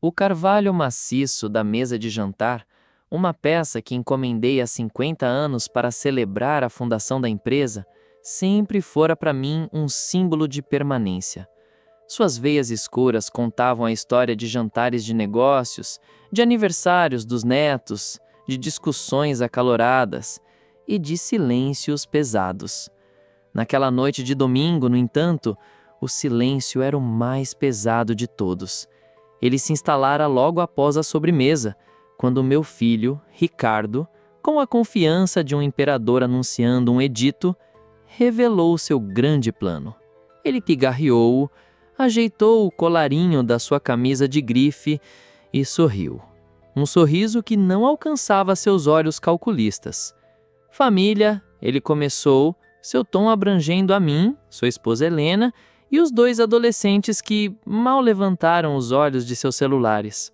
O carvalho maciço da mesa de jantar, uma peça que encomendei há 50 anos para celebrar a fundação da empresa, sempre fora para mim um símbolo de permanência. Suas veias escuras contavam a história de jantares de negócios, de aniversários dos netos, de discussões acaloradas e de silêncios pesados. Naquela noite de domingo, no entanto, o silêncio era o mais pesado de todos. Ele se instalara logo após a sobremesa, quando meu filho, Ricardo, com a confiança de um imperador anunciando um edito, revelou seu grande plano. Ele pigarreou, ajeitou o colarinho da sua camisa de grife e sorriu. Um sorriso que não alcançava seus olhos calculistas. Família, ele começou, seu tom abrangendo a mim, sua esposa Helena, e os dois adolescentes que mal levantaram os olhos de seus celulares.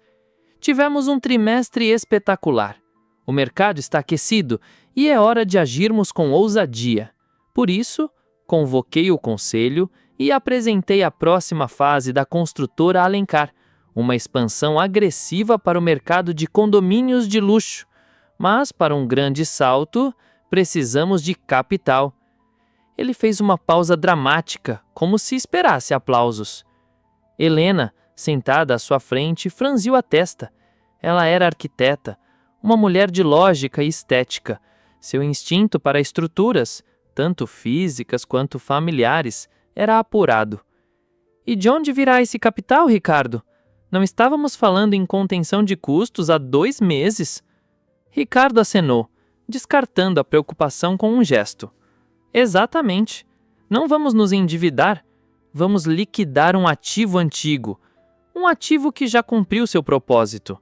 Tivemos um trimestre espetacular. O mercado está aquecido e é hora de agirmos com ousadia. Por isso, convoquei o conselho e apresentei a próxima fase da construtora Alencar, uma expansão agressiva para o mercado de condomínios de luxo. Mas, para um grande salto, precisamos de capital. Ele fez uma pausa dramática, como se esperasse aplausos. Helena, sentada à sua frente, franziu a testa. Ela era arquiteta, uma mulher de lógica e estética. Seu instinto para estruturas, tanto físicas quanto familiares, era apurado. E de onde virá esse capital, Ricardo? Não estávamos falando em contenção de custos há 2 meses? Ricardo acenou, descartando a preocupação com um gesto. Exatamente. Não vamos nos endividar. Vamos liquidar um ativo antigo. Um ativo que já cumpriu seu propósito.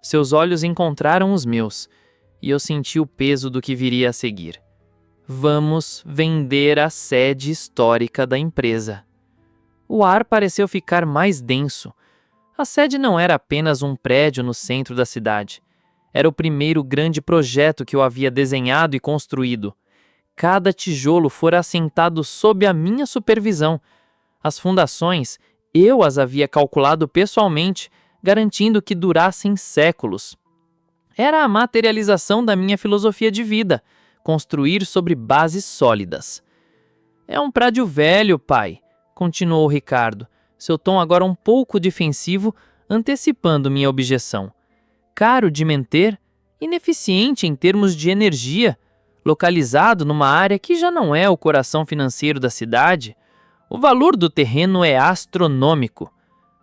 Seus olhos encontraram os meus, e eu senti o peso do que viria a seguir. Vamos vender a sede histórica da empresa. O ar pareceu ficar mais denso. A sede não era apenas um prédio no centro da cidade. Era o primeiro grande projeto que eu havia desenhado e construído. Cada tijolo fora assentado sob a minha supervisão. As fundações, eu as havia calculado pessoalmente, garantindo que durassem séculos. Era a materialização da minha filosofia de vida, construir sobre bases sólidas. É um prédio velho, pai, continuou Ricardo, seu tom agora um pouco defensivo, antecipando minha objeção. Caro de manter, ineficiente em termos de energia, localizado numa área que já não é o coração financeiro da cidade. O valor do terreno é astronômico.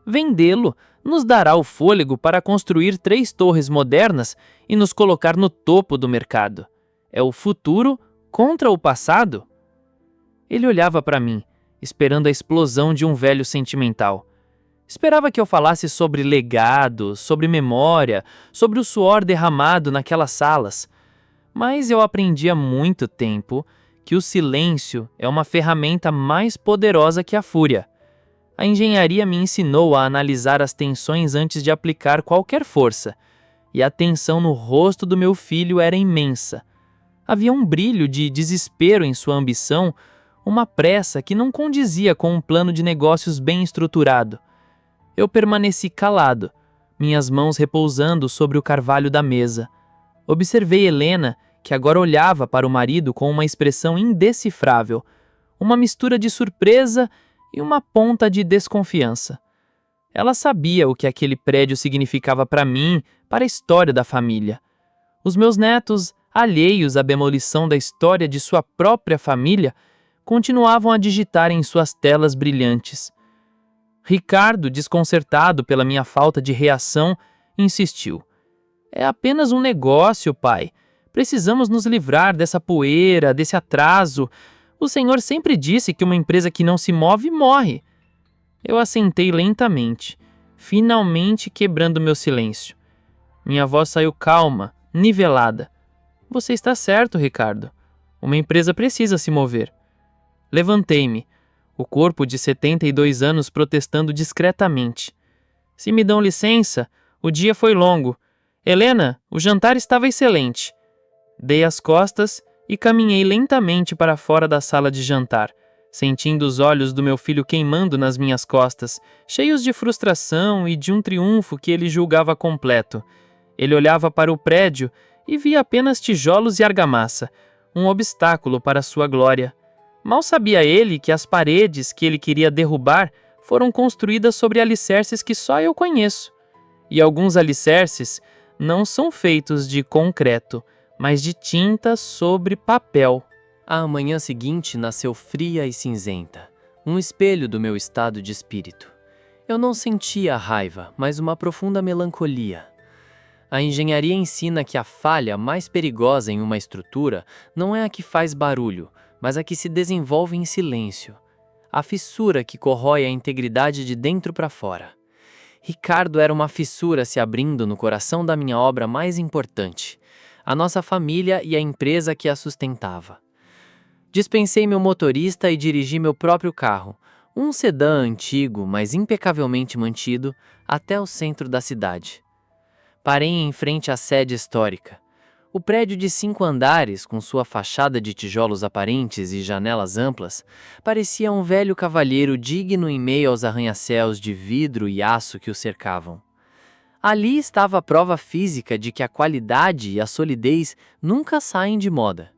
Vendê-lo nos dará o fôlego para construir 3 torres modernas e nos colocar no topo do mercado. É o futuro contra o passado? Ele olhava para mim, esperando a explosão de um velho sentimental. Esperava que eu falasse sobre legado, sobre memória, sobre o suor derramado naquelas salas. Mas eu aprendi há muito tempo que o silêncio é uma ferramenta mais poderosa que a fúria. A engenharia me ensinou a analisar as tensões antes de aplicar qualquer força, e a tensão no rosto do meu filho era imensa. Havia um brilho de desespero em sua ambição, uma pressa que não condizia com um plano de negócios bem estruturado. Eu permaneci calado, minhas mãos repousando sobre o carvalho da mesa. Observei Helena, que agora olhava para o marido com uma expressão indecifrável, uma mistura de surpresa e uma ponta de desconfiança. Ela sabia o que aquele prédio significava para mim, para a história da família. Os meus netos, alheios à demolição da história de sua própria família, continuavam a digitar em suas telas brilhantes. Ricardo, desconcertado pela minha falta de reação, insistiu. É apenas um negócio, pai. Precisamos nos livrar dessa poeira, desse atraso. O senhor sempre disse que uma empresa que não se move, morre. Eu assentei lentamente, finalmente quebrando meu silêncio. Minha voz saiu calma, nivelada. Você está certo, Ricardo. Uma empresa precisa se mover. Levantei-me, o corpo de 72 anos protestando discretamente. Se me dão licença, o dia foi longo. Helena, o jantar estava excelente. Dei as costas e caminhei lentamente para fora da sala de jantar, sentindo os olhos do meu filho queimando nas minhas costas, cheios de frustração e de um triunfo que ele julgava completo. Ele olhava para o prédio e via apenas tijolos e argamassa, um obstáculo para sua glória. Mal sabia ele que as paredes que ele queria derrubar foram construídas sobre alicerces que só eu conheço. E alguns alicerces não são feitos de concreto, mas de tinta sobre papel. A manhã seguinte nasceu fria e cinzenta, um espelho do meu estado de espírito. Eu não sentia raiva, mas uma profunda melancolia. A engenharia ensina que a falha mais perigosa em uma estrutura não é a que faz barulho, mas a que se desenvolve em silêncio. A fissura que corrói a integridade de dentro para fora. Ricardo era uma fissura se abrindo no coração da minha obra mais importante, a nossa família e a empresa que a sustentava. Dispensei meu motorista e dirigi meu próprio carro, um sedã antigo, mas impecavelmente mantido, até o centro da cidade. Parei em frente à sede histórica. O prédio de 5 andares, com sua fachada de tijolos aparentes e janelas amplas, parecia um velho cavalheiro digno em meio aos arranha-céus de vidro e aço que o cercavam. Ali estava a prova física de que a qualidade e a solidez nunca saem de moda.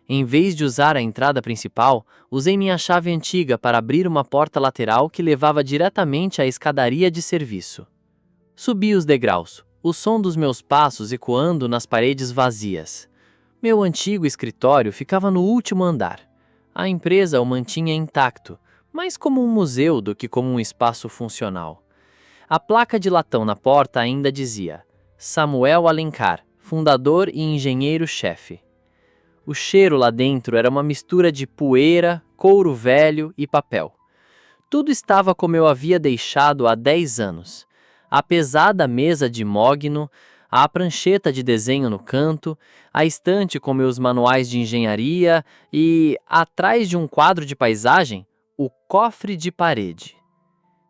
Em vez de usar a entrada principal, usei minha chave antiga para abrir uma porta lateral que levava diretamente à escadaria de serviço. Subi os degraus, o som dos meus passos ecoando nas paredes vazias. Meu antigo escritório ficava no último andar. A empresa o mantinha intacto, mais como um museu do que como um espaço funcional. A placa de latão na porta ainda dizia: Samuel Alencar, fundador e engenheiro-chefe. O cheiro lá dentro era uma mistura de poeira, couro velho e papel. Tudo estava como eu havia deixado há 10 anos. A pesada mesa de mogno, a prancheta de desenho no canto, a estante com meus manuais de engenharia e, atrás de um quadro de paisagem, o cofre de parede.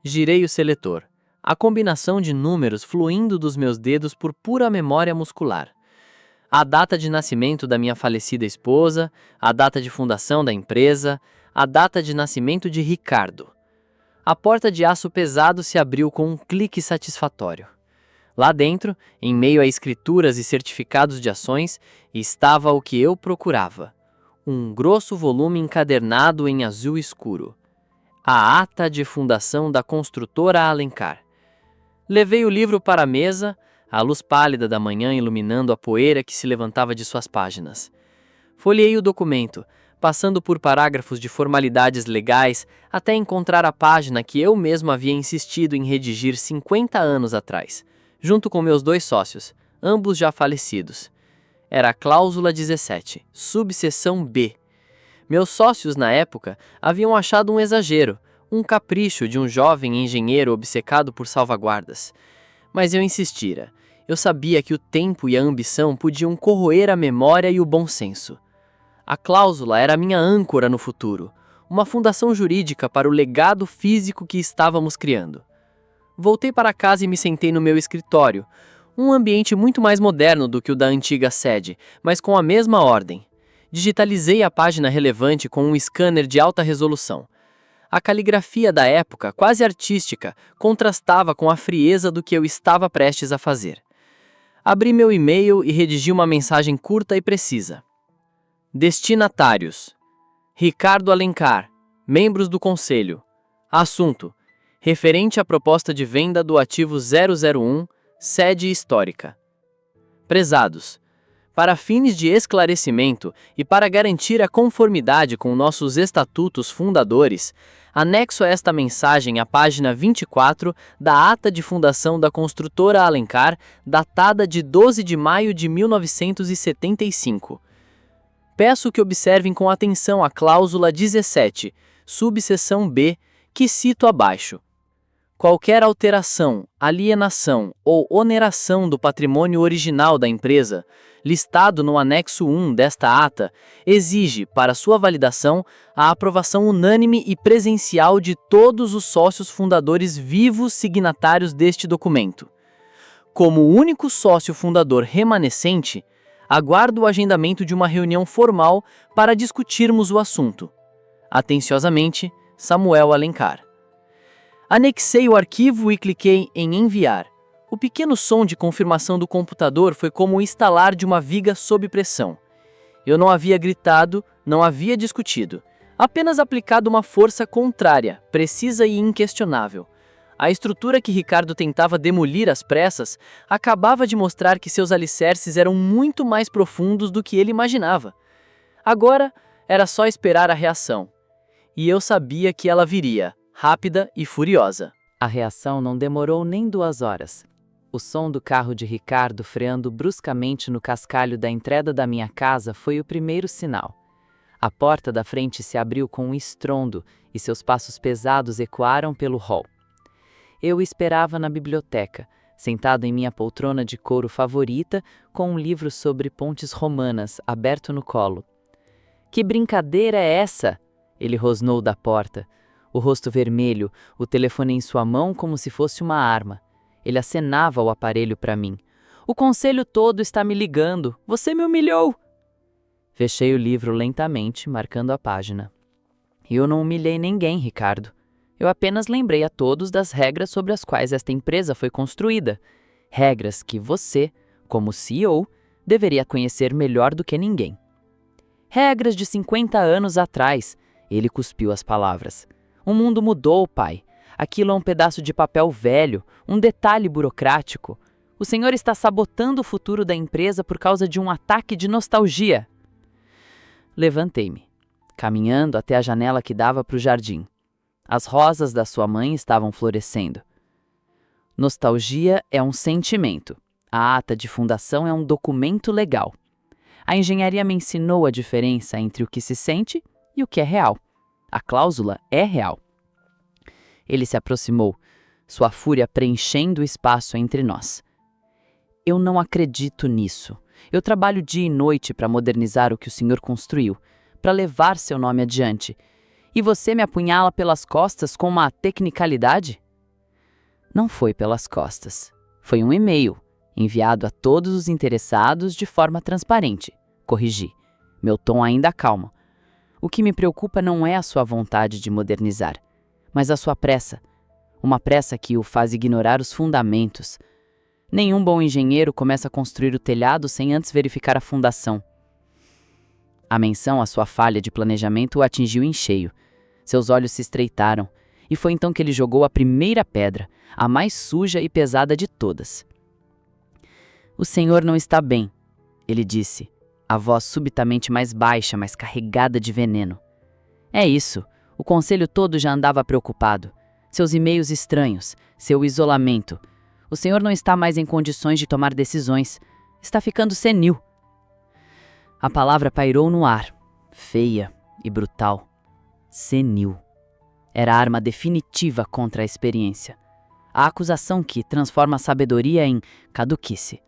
Girei o seletor, a combinação de números fluindo dos meus dedos por pura memória muscular. A data de nascimento da minha falecida esposa, a data de fundação da empresa, a data de nascimento de Ricardo. A porta de aço pesado se abriu com um clique satisfatório. Lá dentro, em meio a escrituras e certificados de ações, estava o que eu procurava. Um grosso volume encadernado em azul escuro. A ata de fundação da construtora Alencar. Levei o livro para a mesa, a luz pálida da manhã iluminando a poeira que se levantava de suas páginas. Folheei o documento, passando por parágrafos de formalidades legais até encontrar a página que eu mesmo havia insistido em redigir 50 anos atrás, junto com meus 2 sócios, ambos já falecidos. Era a cláusula 17, subseção B. Meus sócios, na época, haviam achado um exagero, um capricho de um jovem engenheiro obcecado por salvaguardas. Mas eu insistira. Eu sabia que o tempo e a ambição podiam corroer a memória e o bom senso. A cláusula era minha âncora no futuro, uma fundação jurídica para o legado físico que estávamos criando. Voltei para casa e me sentei no meu escritório, um ambiente muito mais moderno do que o da antiga sede, mas com a mesma ordem. Digitalizei a página relevante com um scanner de alta resolução. A caligrafia da época, quase artística, contrastava com a frieza do que eu estava prestes a fazer. Abri meu e-mail e redigi uma mensagem curta e precisa. Destinatários: Ricardo Alencar, membros do Conselho. Assunto: referente à proposta de venda do ativo 001, sede histórica. Prezados, para fins de esclarecimento e para garantir a conformidade com nossos estatutos fundadores, anexo a esta mensagem a página 24 da Ata de Fundação da Construtora Alencar, datada de 12 de maio de 1975. Peço que observem com atenção a cláusula 17, subseção B, que cito abaixo. Qualquer alteração, alienação ou oneração do patrimônio original da empresa, listado no anexo 1 desta ata, exige, para sua validação, a aprovação unânime e presencial de todos os sócios fundadores vivos signatários deste documento. Como único sócio fundador remanescente, aguardo o agendamento de uma reunião formal para discutirmos o assunto. Atenciosamente, Samuel Alencar. Anexei o arquivo e cliquei em enviar. O pequeno som de confirmação do computador foi como o estalar de uma viga sob pressão. Eu não havia gritado, não havia discutido. Apenas aplicado uma força contrária, precisa e inquestionável. A estrutura que Ricardo tentava demolir às pressas acabava de mostrar que seus alicerces eram muito mais profundos do que ele imaginava. Agora, era só esperar a reação. E eu sabia que ela viria, rápida e furiosa. A reação não demorou nem 2 horas. O som do carro de Ricardo freando bruscamente no cascalho da entrada da minha casa foi o primeiro sinal. A porta da frente se abriu com um estrondo e seus passos pesados ecoaram pelo hall. Eu esperava na biblioteca, sentado em minha poltrona de couro favorita, com um livro sobre pontes romanas aberto no colo. Que brincadeira é essa? Ele rosnou da porta. O rosto vermelho, o telefone em sua mão como se fosse uma arma. Ele acenava o aparelho para mim. O conselho todo está me ligando. Você me humilhou! Fechei o livro lentamente, marcando a página. Eu não humilhei ninguém, Ricardo. Eu apenas lembrei a todos das regras sobre as quais esta empresa foi construída. Regras que você, como CEO, deveria conhecer melhor do que ninguém. Regras de 50 anos atrás. Ele cuspiu as palavras. O mundo mudou, pai. Aquilo é um pedaço de papel velho, um detalhe burocrático. O senhor está sabotando o futuro da empresa por causa de um ataque de nostalgia. Levantei-me, caminhando até a janela que dava para o jardim. As rosas da sua mãe estavam florescendo. Nostalgia é um sentimento. A ata de fundação é um documento legal. A engenharia me ensinou a diferença entre o que se sente e o que é real. A cláusula é real. Ele se aproximou, sua fúria preenchendo o espaço entre nós. Eu não acredito nisso. Eu trabalho dia e noite para modernizar o que o senhor construiu, para levar seu nome adiante. E você me apunhala pelas costas com uma tecnicalidade? Não foi pelas costas. Foi um e-mail, enviado a todos os interessados de forma transparente. Corrigi. Meu tom ainda calmo. O que me preocupa não é a sua vontade de modernizar, mas a sua pressa. Uma pressa que o faz ignorar os fundamentos. Nenhum bom engenheiro começa a construir o telhado sem antes verificar a fundação. A menção à sua falha de planejamento o atingiu em cheio. Seus olhos se estreitaram, e foi então que ele jogou a primeira pedra, a mais suja e pesada de todas. O senhor não está bem, ele disse, a voz subitamente mais baixa, mas carregada de veneno. É isso, o conselho todo já andava preocupado. Seus e-mails estranhos, seu isolamento. O senhor não está mais em condições de tomar decisões. Está ficando senil. A palavra pairou no ar, feia e brutal. Senil. Era a arma definitiva contra a experiência. A acusação que transforma a sabedoria em caduquice.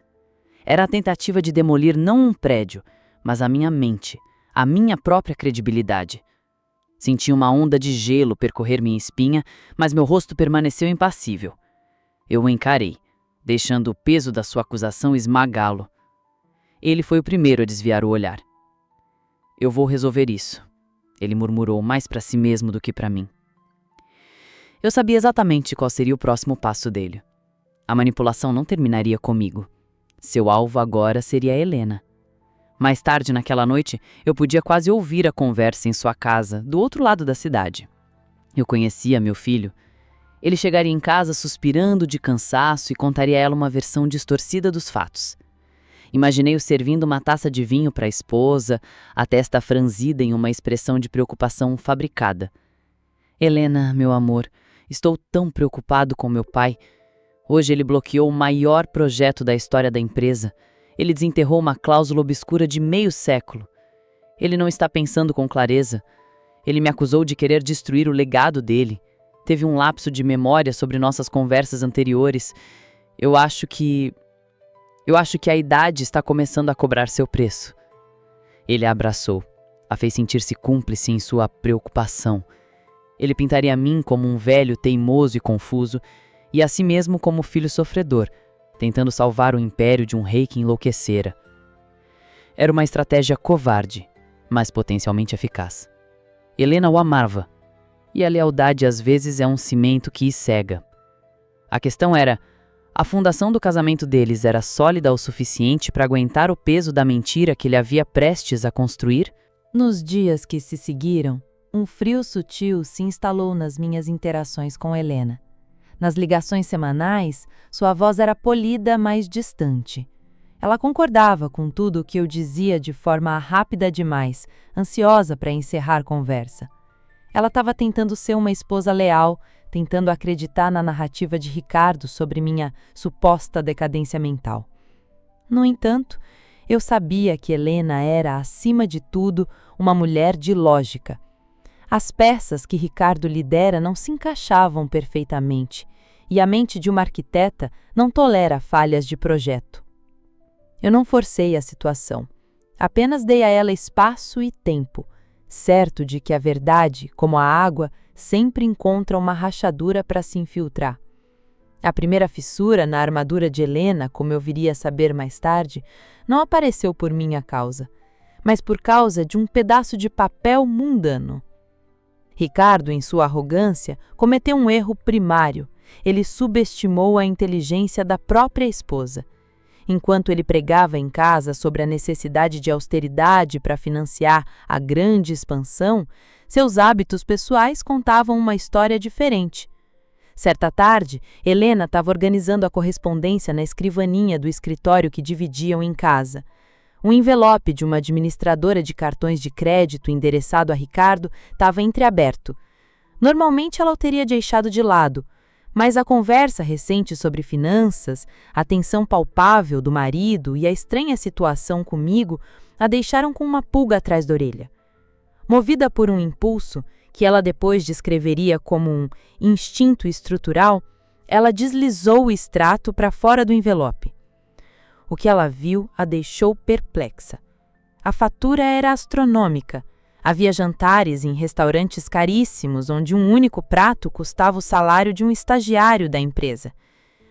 Era a tentativa de demolir não um prédio, mas a minha mente, a minha própria credibilidade. Senti uma onda de gelo percorrer minha espinha, mas meu rosto permaneceu impassível. Eu o encarei, deixando o peso da sua acusação esmagá-lo. Ele foi o primeiro a desviar o olhar. Eu vou resolver isso, ele murmurou mais para si mesmo do que para mim. Eu sabia exatamente qual seria o próximo passo dele. A manipulação não terminaria comigo. Seu alvo agora seria Helena. Mais tarde naquela noite, eu podia quase ouvir a conversa em sua casa, do outro lado da cidade. Eu conhecia meu filho. Ele chegaria em casa suspirando de cansaço e contaria a ela uma versão distorcida dos fatos. Imaginei-o servindo uma taça de vinho para a esposa, a testa franzida em uma expressão de preocupação fabricada. Helena, meu amor, estou tão preocupado com meu pai. Hoje ele bloqueou o maior projeto da história da empresa. Ele desenterrou uma cláusula obscura de meio século. Ele não está pensando com clareza. Ele me acusou de querer destruir o legado dele. Teve um lapso de memória sobre nossas conversas anteriores. Eu acho que a idade está começando a cobrar seu preço. Ele a abraçou, a fez sentir-se cúmplice em sua preocupação. Ele pintaria a mim como um velho teimoso e confuso, e a si mesmo como filho sofredor, tentando salvar o império de um rei que enlouquecera. Era uma estratégia covarde, mas potencialmente eficaz. Helena o amava, e a lealdade às vezes é um cimento que cega. A questão era, a fundação do casamento deles era sólida o suficiente para aguentar o peso da mentira que ele havia prestes a construir? Nos dias que se seguiram, um frio sutil se instalou nas minhas interações com Helena. Nas ligações semanais, sua voz era polida, mas distante. Ela concordava com tudo o que eu dizia de forma rápida demais, ansiosa para encerrar conversa. Ela estava tentando ser uma esposa leal, tentando acreditar na narrativa de Ricardo sobre minha suposta decadência mental. No entanto, eu sabia que Helena era, acima de tudo, uma mulher de lógica. As peças que Ricardo lidera não se encaixavam perfeitamente, e a mente de uma arquiteta não tolera falhas de projeto. Eu não forcei a situação, apenas dei a ela espaço e tempo, certo de que a verdade, como a água, sempre encontra uma rachadura para se infiltrar. A primeira fissura na armadura de Helena, como eu viria a saber mais tarde, não apareceu por minha causa, mas por causa de um pedaço de papel mundano. Ricardo, em sua arrogância, cometeu um erro primário. Ele subestimou a inteligência da própria esposa. Enquanto ele pregava em casa sobre a necessidade de austeridade para financiar a grande expansão, seus hábitos pessoais contavam uma história diferente. Certa tarde, Helena estava organizando a correspondência na escrivaninha do escritório que dividiam em casa. Um envelope de uma administradora de cartões de crédito endereçado a Ricardo estava entreaberto. Normalmente ela o teria deixado de lado, mas a conversa recente sobre finanças, a tensão palpável do marido e a estranha situação comigo a deixaram com uma pulga atrás da orelha. Movida por um impulso, que ela depois descreveria como um instinto estrutural, ela deslizou o extrato para fora do envelope. O que ela viu a deixou perplexa. A fatura era astronômica. Havia jantares em restaurantes caríssimos, onde um único prato custava o salário de um estagiário da empresa.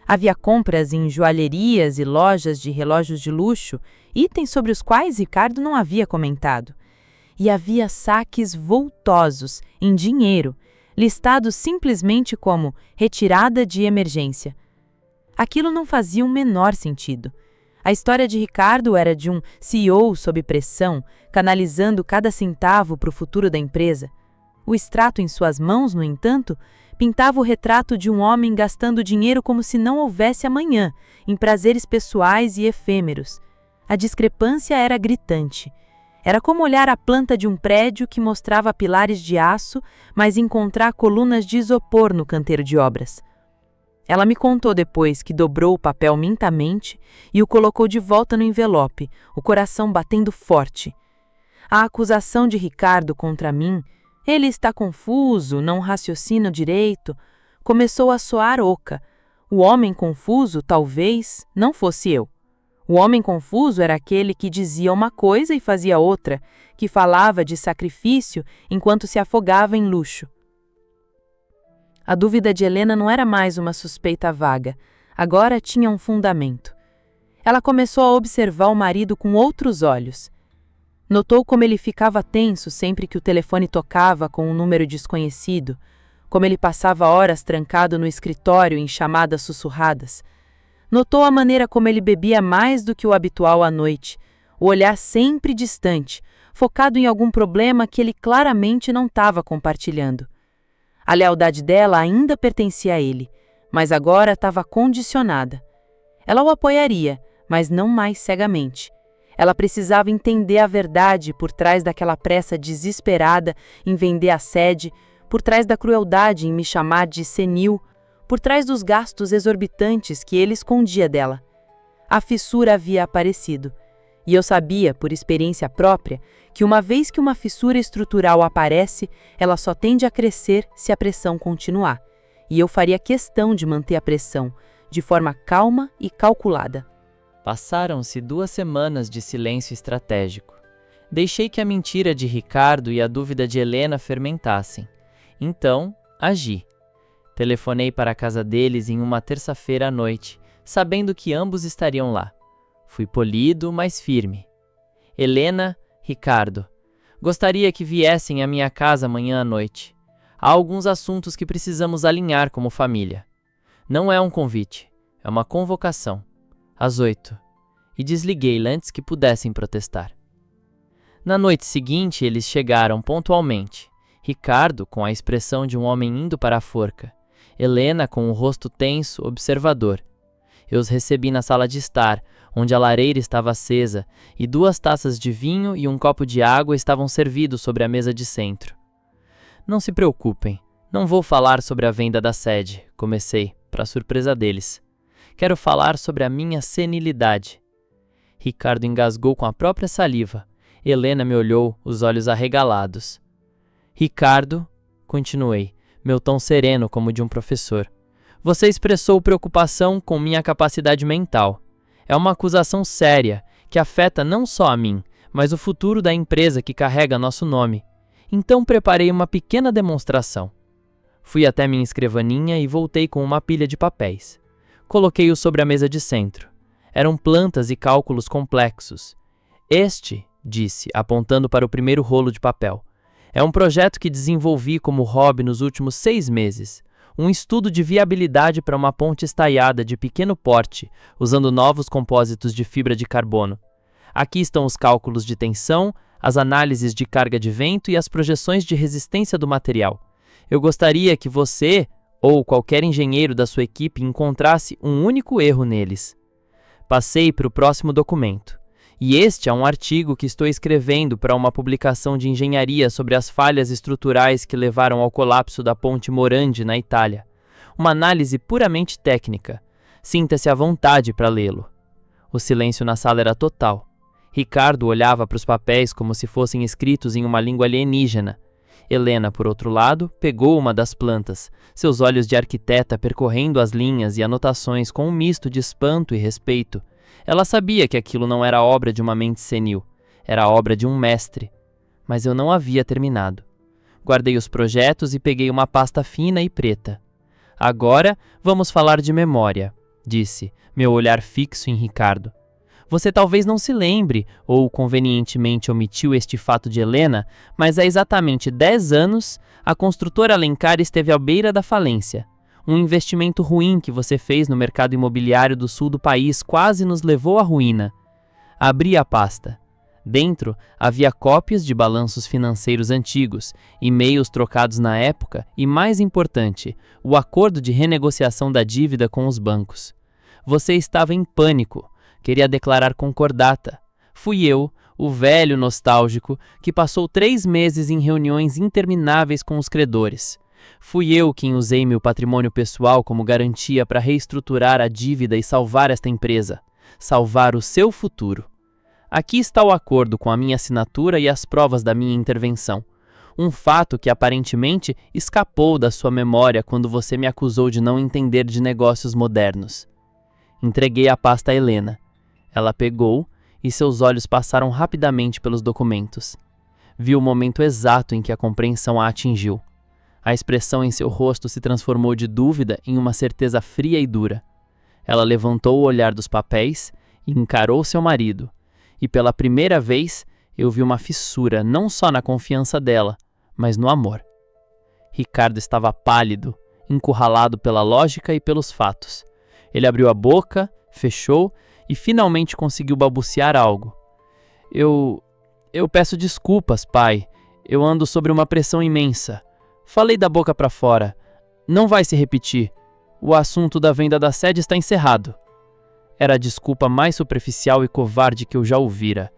Havia compras em joalherias e lojas de relógios de luxo, itens sobre os quais Ricardo não havia comentado. E havia saques vultosos, em dinheiro, listados simplesmente como retirada de emergência. Aquilo não fazia o menor sentido. A história de Ricardo era de um CEO sob pressão, canalizando cada centavo para o futuro da empresa. O extrato em suas mãos, no entanto, pintava o retrato de um homem gastando dinheiro como se não houvesse amanhã, em prazeres pessoais e efêmeros. A discrepância era gritante. Era como olhar a planta de um prédio que mostrava pilares de aço, mas encontrar colunas de isopor no canteiro de obras. Ela me contou depois que dobrou o papel mintamente e o colocou de volta no envelope, o coração batendo forte. A acusação de Ricardo contra mim, ele está confuso, não raciocina direito, começou a soar oca. O homem confuso, talvez, não fosse eu. O homem confuso era aquele que dizia uma coisa e fazia outra, que falava de sacrifício enquanto se afogava em luxo. A dúvida de Helena não era mais uma suspeita vaga, agora tinha um fundamento. Ela começou a observar o marido com outros olhos. Notou como ele ficava tenso sempre que o telefone tocava com um número desconhecido, como ele passava horas trancado no escritório em chamadas sussurradas. Notou a maneira como ele bebia mais do que o habitual à noite, o olhar sempre distante, focado em algum problema que ele claramente não estava compartilhando. A lealdade dela ainda pertencia a ele, mas agora estava condicionada. Ela o apoiaria, mas não mais cegamente. Ela precisava entender a verdade por trás daquela pressa desesperada em vender a sede, por trás da crueldade em me chamar de senil, por trás dos gastos exorbitantes que ele escondia dela. A fissura havia aparecido, e eu sabia, por experiência própria, que uma vez que uma fissura estrutural aparece, ela só tende a crescer se a pressão continuar, e eu faria questão de manter a pressão, de forma calma e calculada. Passaram-se 2 semanas de silêncio estratégico. Deixei que a mentira de Ricardo e a dúvida de Helena fermentassem. Então, agi. Telefonei para a casa deles em uma terça-feira à noite, sabendo que ambos estariam lá. Fui polido, mas firme. Helena, Ricardo, Gostaria que viessem à minha casa amanhã à noite. Há alguns assuntos que precisamos alinhar como família. Não é um convite, é uma convocação. Às 8. E desliguei-la antes que pudessem protestar. Na noite seguinte, eles chegaram pontualmente. Ricardo, com a expressão de um homem indo para a forca. Helena, com o rosto tenso, observador. Eu os recebi na sala de estar, onde a lareira estava acesa, e 2 taças de vinho e um copo de água estavam servidos sobre a mesa de centro. Não se preocupem, não vou falar sobre a venda da sede, comecei, para surpresa deles. Quero falar sobre a minha senilidade. Ricardo engasgou com a própria saliva. Helena me olhou, os olhos arregalados. Ricardo, continuei, meu tom sereno como de um professor. Você expressou preocupação com minha capacidade mental. É uma acusação séria, que afeta não só a mim, mas o futuro da empresa que carrega nosso nome. Então preparei uma pequena demonstração. Fui até minha escrivaninha e voltei com uma pilha de papéis. Coloquei-o sobre a mesa de centro. Eram plantas e cálculos complexos. Este, disse, apontando para o primeiro rolo de papel, é um projeto que desenvolvi como hobby nos últimos 6 meses. Um estudo de viabilidade para uma ponte estaiada de pequeno porte, usando novos compósitos de fibra de carbono. Aqui estão os cálculos de tensão, as análises de carga de vento e as projeções de resistência do material. Eu gostaria que você, ou qualquer engenheiro da sua equipe, encontrasse um único erro neles. Passei para o próximo documento. E este é um artigo que estou escrevendo para uma publicação de engenharia sobre as falhas estruturais que levaram ao colapso da ponte Morandi, na Itália. Uma análise puramente técnica. Sinta-se à vontade para lê-lo. O silêncio na sala era total. Ricardo olhava para os papéis como se fossem escritos em uma língua alienígena. Helena, por outro lado, pegou uma das plantas, seus olhos de arquiteta percorrendo as linhas e anotações com um misto de espanto e respeito. Ela sabia que aquilo não era obra de uma mente senil, era obra de um mestre. Mas eu não havia terminado. Guardei os projetos e peguei uma pasta fina e preta. Agora vamos falar de memória, disse, meu olhar fixo em Ricardo. Você talvez não se lembre, ou convenientemente omitiu este fato de Helena, mas há exatamente 10 anos, a construtora Alencar esteve à beira da falência. Um investimento ruim que você fez no mercado imobiliário do sul do país quase nos levou à ruína. Abri a pasta. Dentro havia cópias de balanços financeiros antigos, e-mails trocados na época e, mais importante, o acordo de renegociação da dívida com os bancos. Você estava em pânico. Queria declarar concordata. Fui eu, o velho nostálgico, que passou 3 meses em reuniões intermináveis com os credores. Fui eu quem usei meu patrimônio pessoal como garantia para reestruturar a dívida e salvar esta empresa. Salvar o seu futuro. Aqui está o acordo com a minha assinatura e as provas da minha intervenção. Um fato que aparentemente escapou da sua memória quando você me acusou de não entender de negócios modernos. Entreguei a pasta a Helena. Ela pegou e seus olhos passaram rapidamente pelos documentos. Vi o momento exato em que a compreensão a atingiu. A expressão em seu rosto se transformou de dúvida em uma certeza fria e dura. Ela levantou o olhar dos papéis e encarou seu marido. E pela primeira vez eu vi uma fissura não só na confiança dela, mas no amor. Ricardo estava pálido, encurralado pela lógica e pelos fatos. Ele abriu a boca, fechou e finalmente conseguiu balbuciar algo. Eu peço desculpas, pai. Eu ando sobre uma pressão imensa. Falei da boca para fora. Não vai se repetir. O assunto da venda da sede está encerrado. Era a desculpa mais superficial e covarde que eu já ouvira.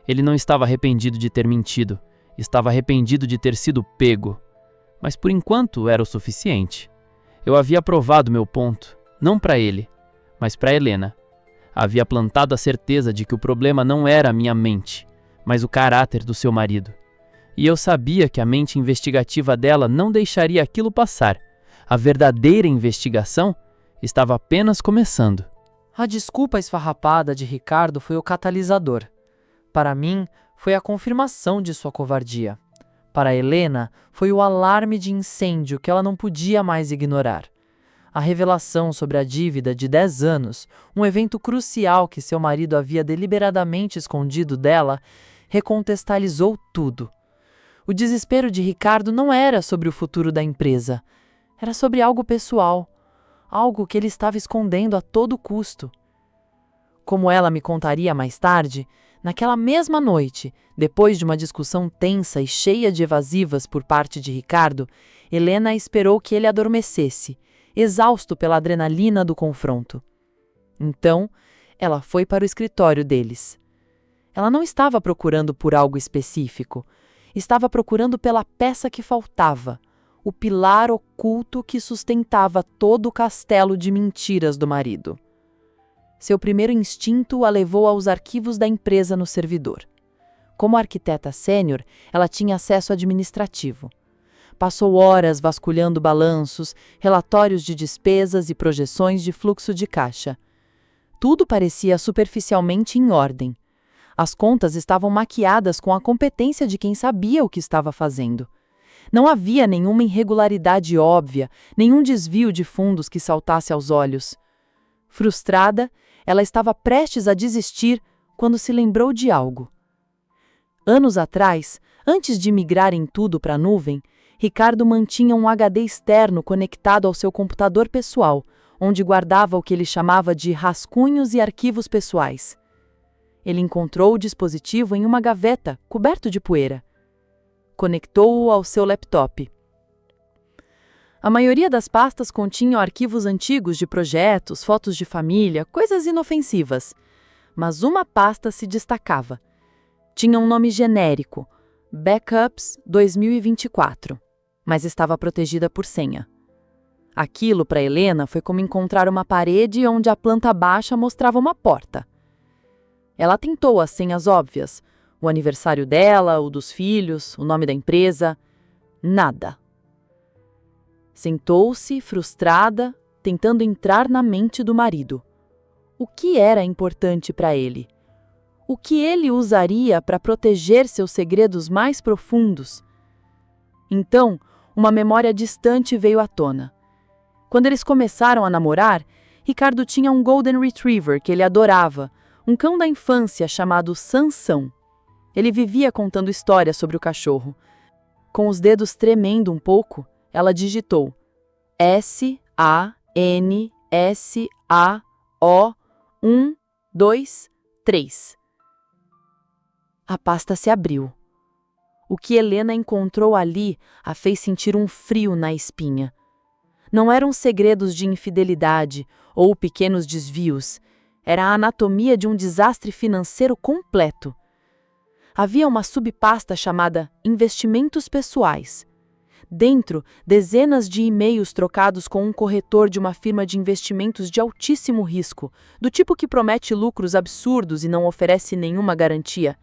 Ele não estava arrependido de ter mentido. Estava arrependido de ter sido pego. Mas por enquanto era o suficiente. Eu havia provado meu ponto, não para ele, mas para Helena. Havia plantado a certeza de que o problema não era a minha mente, mas o caráter do seu marido. E eu sabia que a mente investigativa dela não deixaria aquilo passar. A verdadeira investigação estava apenas começando. A desculpa esfarrapada de Ricardo foi o catalisador. Para mim, foi a confirmação de sua covardia. Para Helena, foi o alarme de incêndio que ela não podia mais ignorar. A revelação sobre a dívida de 10 anos, um evento crucial que seu marido havia deliberadamente escondido dela, recontextualizou tudo. O desespero de Ricardo não era sobre o futuro da empresa. Era sobre algo pessoal, algo que ele estava escondendo a todo custo. Como ela me contaria mais tarde, naquela mesma noite, depois de uma discussão tensa e cheia de evasivas por parte de Ricardo, Helena esperou que ele adormecesse, exausto pela adrenalina do confronto. Então, ela foi para o escritório deles. Ela não estava procurando por algo específico, estava procurando pela peça que faltava, o pilar oculto que sustentava todo o castelo de mentiras do marido. Seu primeiro instinto a levou aos arquivos da empresa no servidor. Como arquiteta sênior, ela tinha acesso administrativo. Passou horas vasculhando balanços, relatórios de despesas e projeções de fluxo de caixa. Tudo parecia superficialmente em ordem. As contas estavam maquiadas com a competência de quem sabia o que estava fazendo. Não havia nenhuma irregularidade óbvia, nenhum desvio de fundos que saltasse aos olhos. Frustrada, ela estava prestes a desistir quando se lembrou de algo. Anos atrás, antes de migrarem tudo para a nuvem, Ricardo mantinha um HD externo conectado ao seu computador pessoal, onde guardava o que ele chamava de rascunhos e arquivos pessoais. Ele encontrou o dispositivo em uma gaveta, coberto de poeira. Conectou-o ao seu laptop. A maioria das pastas continham arquivos antigos de projetos, fotos de família, coisas inofensivas. Mas uma pasta se destacava. Tinha um nome genérico, Backups 2024, mas estava protegida por senha. Aquilo, para Helena, foi como encontrar uma parede onde a planta baixa mostrava uma porta. Ela tentou as senhas óbvias, o aniversário dela, o dos filhos, o nome da empresa. Nada. Sentou-se, frustrada, tentando entrar na mente do marido. O que era importante para ele? O que ele usaria para proteger seus segredos mais profundos? Então, uma memória distante veio à tona. Quando eles começaram a namorar, Ricardo tinha um Golden Retriever que ele adorava, um cão da infância chamado Sansão. Ele vivia contando histórias sobre o cachorro. Com os dedos tremendo um pouco, ela digitou SANSAO123. A pasta se abriu. O que Helena encontrou ali a fez sentir um frio na espinha. Não eram segredos de infidelidade ou pequenos desvios. Era a anatomia de um desastre financeiro completo. Havia uma subpasta chamada Investimentos Pessoais. Dentro, dezenas de e-mails trocados com um corretor de uma firma de investimentos de altíssimo risco, do tipo que promete lucros absurdos e não oferece nenhuma garantia.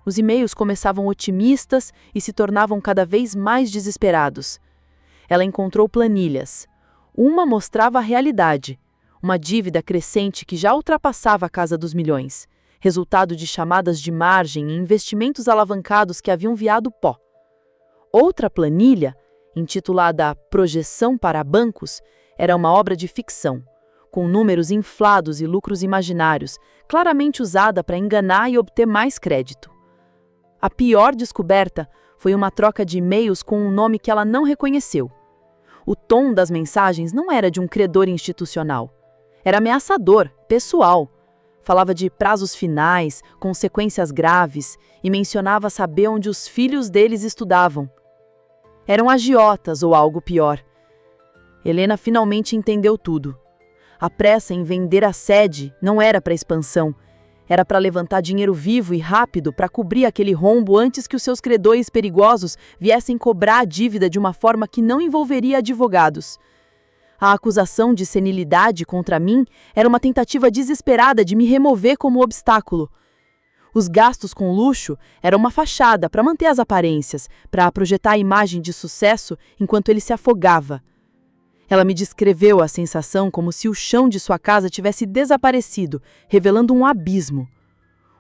Os e-mails começavam otimistas e se tornavam cada vez mais desesperados. Ela encontrou planilhas. Uma mostrava a realidade, uma dívida crescente que já ultrapassava a casa dos milhões, resultado de chamadas de margem e investimentos alavancados que haviam virado pó. Outra planilha, intitulada Projeção para Bancos, era uma obra de ficção, com números inflados e lucros imaginários, claramente usada para enganar e obter mais crédito. A pior descoberta foi uma troca de e-mails com um nome que ela não reconheceu. O tom das mensagens não era de um credor institucional. Era ameaçador, pessoal. Falava de prazos finais, consequências graves e mencionava saber onde os filhos deles estudavam. Eram agiotas ou algo pior. Helena finalmente entendeu tudo. A pressa em vender a sede não era para expansão. Era para levantar dinheiro vivo e rápido para cobrir aquele rombo antes que os seus credores perigosos viessem cobrar a dívida de uma forma que não envolveria advogados. A acusação de senilidade contra mim era uma tentativa desesperada de me remover como obstáculo. Os gastos com luxo eram uma fachada para manter as aparências, para projetar a imagem de sucesso enquanto ele se afogava. Ela me descreveu a sensação como se o chão de sua casa tivesse desaparecido, revelando um abismo.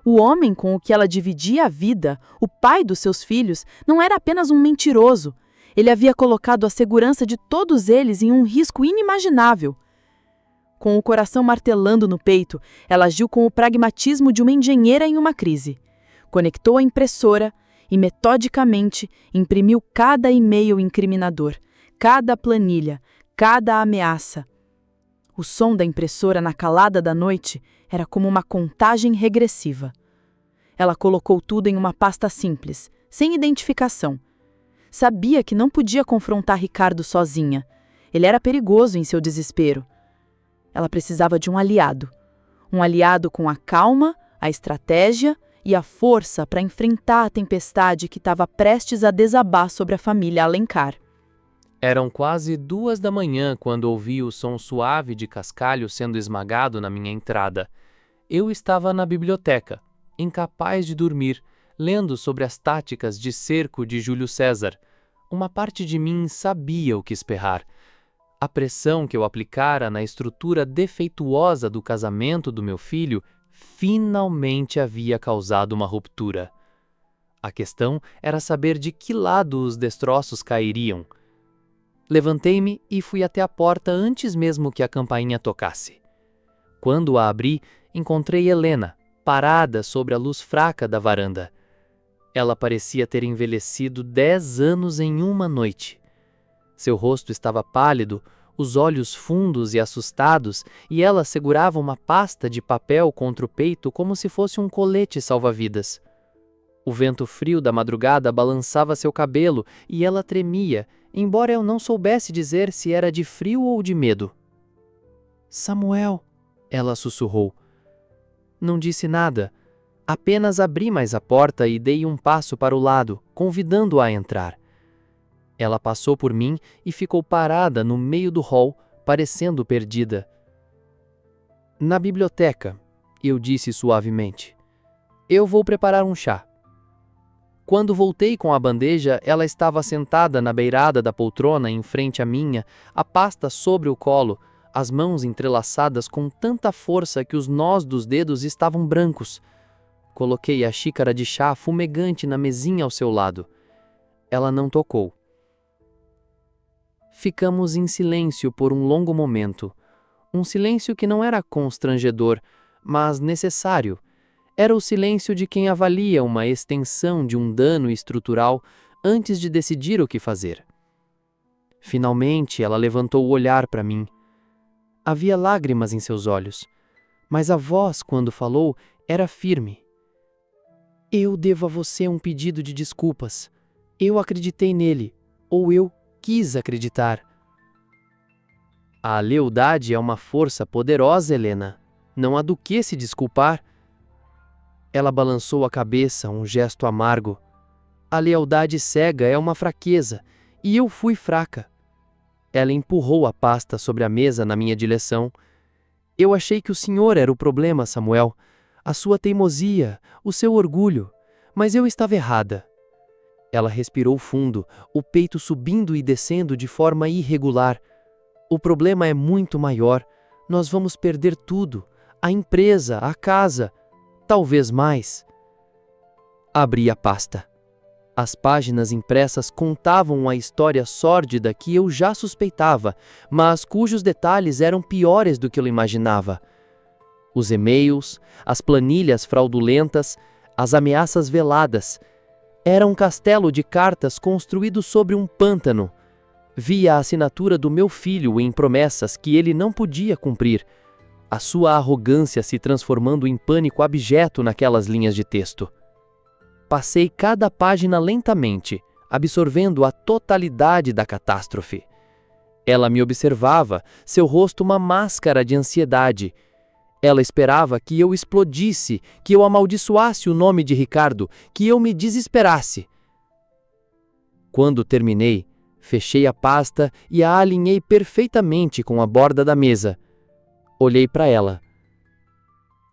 O homem com o que ela dividia a vida, o pai dos seus filhos, não era apenas um mentiroso. Ele havia colocado a segurança de todos eles em um risco inimaginável. Com o coração martelando no peito, ela agiu com o pragmatismo de uma engenheira em uma crise. Conectou a impressora e metodicamente imprimiu cada e-mail incriminador, cada planilha, cada ameaça. O som da impressora na calada da noite era como uma contagem regressiva. Ela colocou tudo em uma pasta simples, sem identificação. Sabia que não podia confrontar Ricardo sozinha. Ele era perigoso em seu desespero. Ela precisava de um aliado com a calma, a estratégia e a força para enfrentar a tempestade que estava prestes a desabar sobre a família Alencar. Eram quase 2 da manhã quando ouvi o som suave de cascalho sendo esmagado na minha entrada. Eu estava na biblioteca, incapaz de dormir, lendo sobre as táticas de cerco de Júlio César. Uma parte de mim sabia o que esperar. A pressão que eu aplicara na estrutura defeituosa do casamento do meu filho finalmente havia causado uma ruptura. A questão era saber de que lado os destroços cairiam. Levantei-me e fui até a porta antes mesmo que a campainha tocasse. Quando a abri, encontrei Helena, parada sobre a luz fraca da varanda. Ela parecia ter envelhecido 10 anos em uma noite. Seu rosto estava pálido, os olhos fundos e assustados, e ela segurava uma pasta de papel contra o peito como se fosse um colete salva-vidas. O vento frio da madrugada balançava seu cabelo e ela tremia, embora eu não soubesse dizer se era de frio ou de medo. "Samuel", ela sussurrou. Não disse nada, apenas abri mais a porta e dei um passo para o lado, convidando-a a entrar. Ela passou por mim e ficou parada no meio do hall, parecendo perdida. "Na biblioteca", eu disse suavemente. "Eu vou preparar um chá." Quando voltei com a bandeja, ela estava sentada na beirada da poltrona em frente à minha, a pasta sobre o colo, as mãos entrelaçadas com tanta força que os nós dos dedos estavam brancos. Coloquei a xícara de chá fumegante na mesinha ao seu lado. Ela não tocou. Ficamos em silêncio por um longo momento. Um silêncio que não era constrangedor, mas necessário. Era o silêncio de quem avalia uma extensão de um dano estrutural antes de decidir o que fazer. Finalmente, ela levantou o olhar para mim. Havia lágrimas em seus olhos, mas a voz, quando falou, era firme. "Eu devo a você um pedido de desculpas. Eu acreditei nele, ou eu quis acreditar." A lealdade é uma força poderosa, Helena. Não há do que se desculpar. Ela balançou a cabeça, um gesto amargo. A lealdade cega é uma fraqueza, e eu fui fraca. Ela empurrou a pasta sobre a mesa na minha direção. "Eu achei que o senhor era o problema, Samuel. A sua teimosia, o seu orgulho. Mas eu estava errada." Ela respirou fundo, o peito subindo e descendo de forma irregular. "O problema é muito maior. Nós vamos perder tudo. A empresa, a casa, talvez mais." Abri a pasta. As páginas impressas contavam a história sórdida que eu já suspeitava, mas cujos detalhes eram piores do que eu imaginava. Os e-mails, as planilhas fraudulentas, as ameaças veladas. Era um castelo de cartas construído sobre um pântano. Via a assinatura do meu filho em promessas que ele não podia cumprir, a sua arrogância se transformando em pânico abjeto naquelas linhas de texto. Passei cada página lentamente, absorvendo a totalidade da catástrofe. Ela me observava, seu rosto uma máscara de ansiedade. Ela esperava que eu explodisse, que eu amaldiçoasse o nome de Ricardo, que eu me desesperasse. Quando terminei, fechei a pasta e a alinhei perfeitamente com a borda da mesa. Olhei para ela.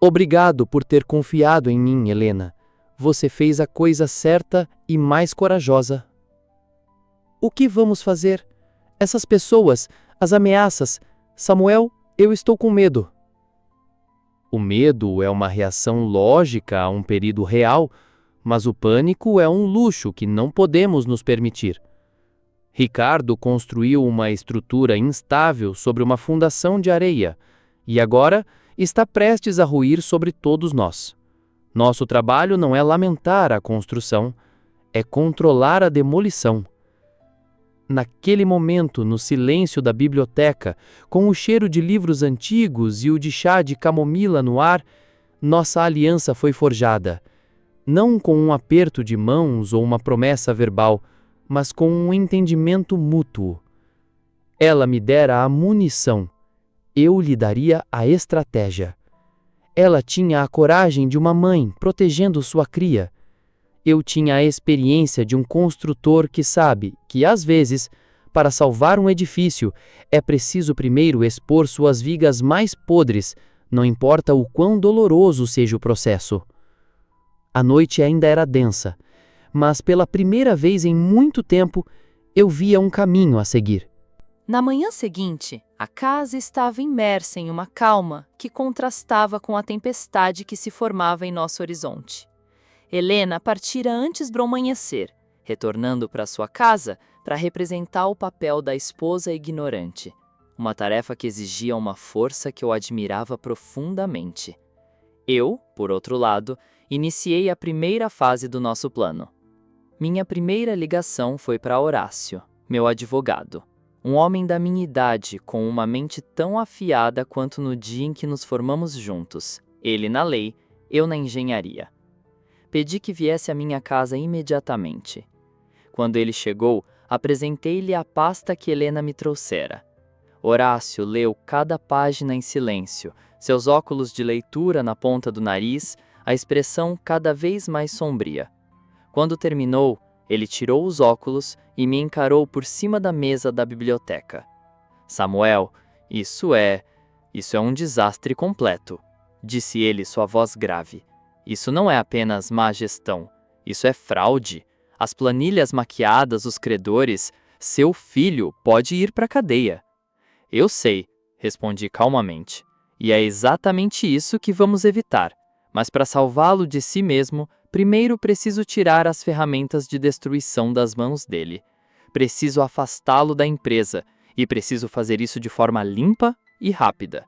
"Obrigado por ter confiado em mim, Helena. Você fez a coisa certa e mais corajosa." "O que vamos fazer? Essas pessoas, as ameaças. Samuel, eu estou com medo." O medo é uma reação lógica a um perigo real, mas o pânico é um luxo que não podemos nos permitir. Ricardo construiu uma estrutura instável sobre uma fundação de areia e agora está prestes a ruir sobre todos nós. Nosso trabalho não é lamentar a construção, é controlar a demolição. Naquele momento, no silêncio da biblioteca, com o cheiro de livros antigos e o de chá de camomila no ar, nossa aliança foi forjada. Não com um aperto de mãos ou uma promessa verbal, mas com um entendimento mútuo. Ela me dera a munição, eu lhe daria a estratégia. Ela tinha a coragem de uma mãe protegendo sua cria. Eu tinha a experiência de um construtor que sabe que, às vezes, para salvar um edifício, é preciso primeiro expor suas vigas mais podres, não importa o quão doloroso seja o processo. A noite ainda era densa, mas pela primeira vez em muito tempo, eu via um caminho a seguir. Na manhã seguinte, a casa estava imersa em uma calma que contrastava com a tempestade que se formava em nosso horizonte. Helena partira antes do amanhecer, retornando para sua casa para representar o papel da esposa ignorante, uma tarefa que exigia uma força que eu admirava profundamente. Eu, por outro lado, iniciei a primeira fase do nosso plano. Minha primeira ligação foi para Horácio, meu advogado, um homem da minha idade com uma mente tão afiada quanto no dia em que nos formamos juntos, ele na lei, eu na engenharia. Pedi que viesse à minha casa imediatamente. Quando ele chegou, apresentei-lhe a pasta que Helena me trouxera. Horácio leu cada página em silêncio, seus óculos de leitura na ponta do nariz, a expressão cada vez mais sombria. Quando terminou, ele tirou os óculos e me encarou por cima da mesa da biblioteca. Samuel, isso é um desastre completo, disse ele, sua voz grave. Isso não é apenas má gestão, isso é fraude. As planilhas maquiadas, os credores, seu filho pode ir para a cadeia. Eu sei, respondi calmamente, e é exatamente isso que vamos evitar. Mas para salvá-lo de si mesmo, primeiro preciso tirar as ferramentas de destruição das mãos dele. Preciso afastá-lo da empresa, e preciso fazer isso de forma limpa e rápida.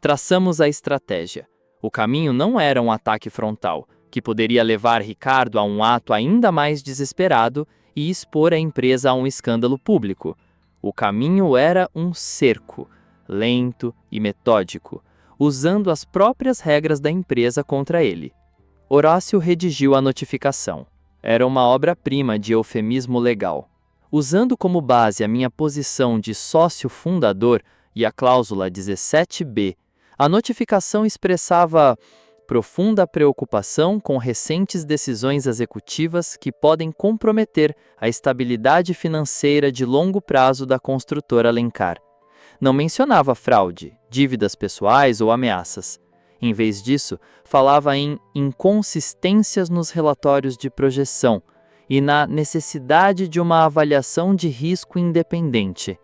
Traçamos a estratégia. O caminho não era um ataque frontal, que poderia levar Ricardo a um ato ainda mais desesperado e expor a empresa a um escândalo público. O caminho era um cerco, lento e metódico, usando as próprias regras da empresa contra ele. Horácio redigiu a notificação. Era uma obra-prima de eufemismo legal. Usando como base a minha posição de sócio fundador e a cláusula 17b, a notificação expressava profunda preocupação com recentes decisões executivas que podem comprometer a estabilidade financeira de longo prazo da construtora Alencar. Não mencionava fraude, dívidas pessoais ou ameaças. Em vez disso, falava em inconsistências nos relatórios de projeção e na necessidade de uma avaliação de risco independente.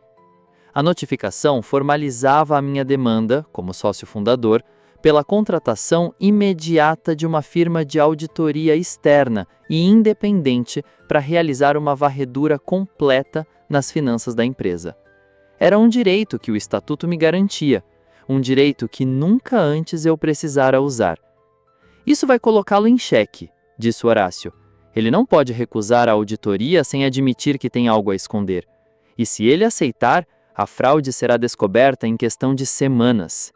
A notificação formalizava a minha demanda, como sócio fundador, pela contratação imediata de uma firma de auditoria externa e independente para realizar uma varredura completa nas finanças da empresa. Era um direito que o estatuto me garantia, um direito que nunca antes eu precisara usar. Isso vai colocá-lo em xeque, disse Horácio. Ele não pode recusar a auditoria sem admitir que tem algo a esconder. E se ele aceitar, a fraude será descoberta em questão de semanas.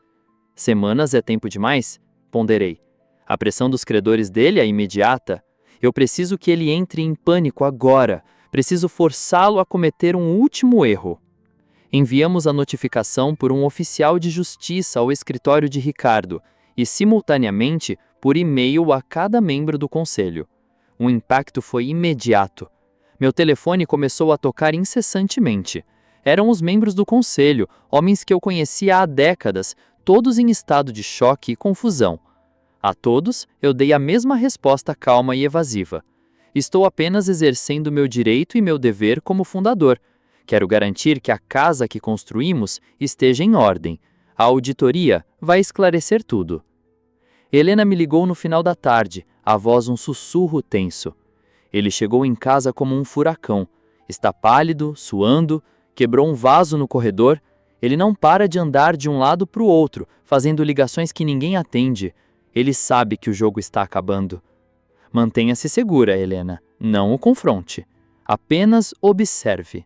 Semanas é tempo demais? Ponderei. A pressão dos credores dele é imediata. Eu preciso que ele entre em pânico agora. Preciso forçá-lo a cometer um último erro. Enviamos a notificação por um oficial de justiça ao escritório de Ricardo e, simultaneamente, por e-mail a cada membro do conselho. O impacto foi imediato. Meu telefone começou a tocar incessantemente. Eram os membros do conselho, homens que eu conhecia há décadas, todos em estado de choque e confusão. A todos, eu dei a mesma resposta calma e evasiva. Estou apenas exercendo meu direito e meu dever como fundador. Quero garantir que a casa que construímos esteja em ordem. A auditoria vai esclarecer tudo. Helena me ligou no final da tarde, a voz um sussurro tenso. Ele chegou em casa como um furacão. Está pálido, suando, quebrou um vaso no corredor. Ele não para de andar de um lado para o outro, fazendo ligações que ninguém atende. Ele sabe que o jogo está acabando. Mantenha-se segura, Helena. Não o confronte. Apenas observe.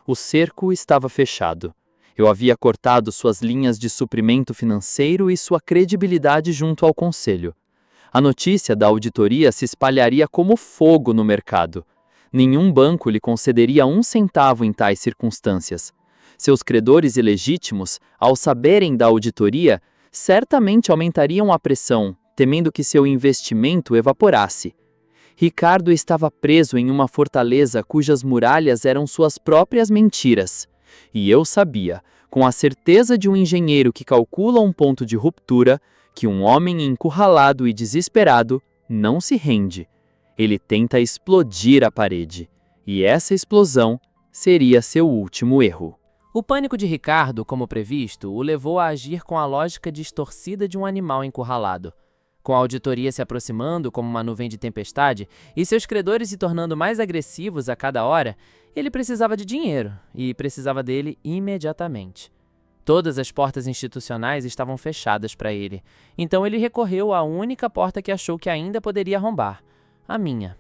O cerco estava fechado. Eu havia cortado suas linhas de suprimento financeiro e sua credibilidade junto ao conselho. A notícia da auditoria se espalharia como fogo no mercado. Nenhum banco lhe concederia 1 centavo em tais circunstâncias. Seus credores ilegítimos, ao saberem da auditoria, certamente aumentariam a pressão, temendo que seu investimento evaporasse. Ricardo estava preso em uma fortaleza cujas muralhas eram suas próprias mentiras. E eu sabia, com a certeza de um engenheiro que calcula um ponto de ruptura, que um homem encurralado e desesperado não se rende. Ele tenta explodir a parede. E essa explosão seria seu último erro. O pânico de Ricardo, como previsto, o levou a agir com a lógica distorcida de um animal encurralado. Com a auditoria se aproximando como uma nuvem de tempestade e seus credores se tornando mais agressivos a cada hora, ele precisava de dinheiro e precisava dele imediatamente. Todas as portas institucionais estavam fechadas para ele, então ele recorreu à única porta que achou que ainda poderia arrombar, a minha.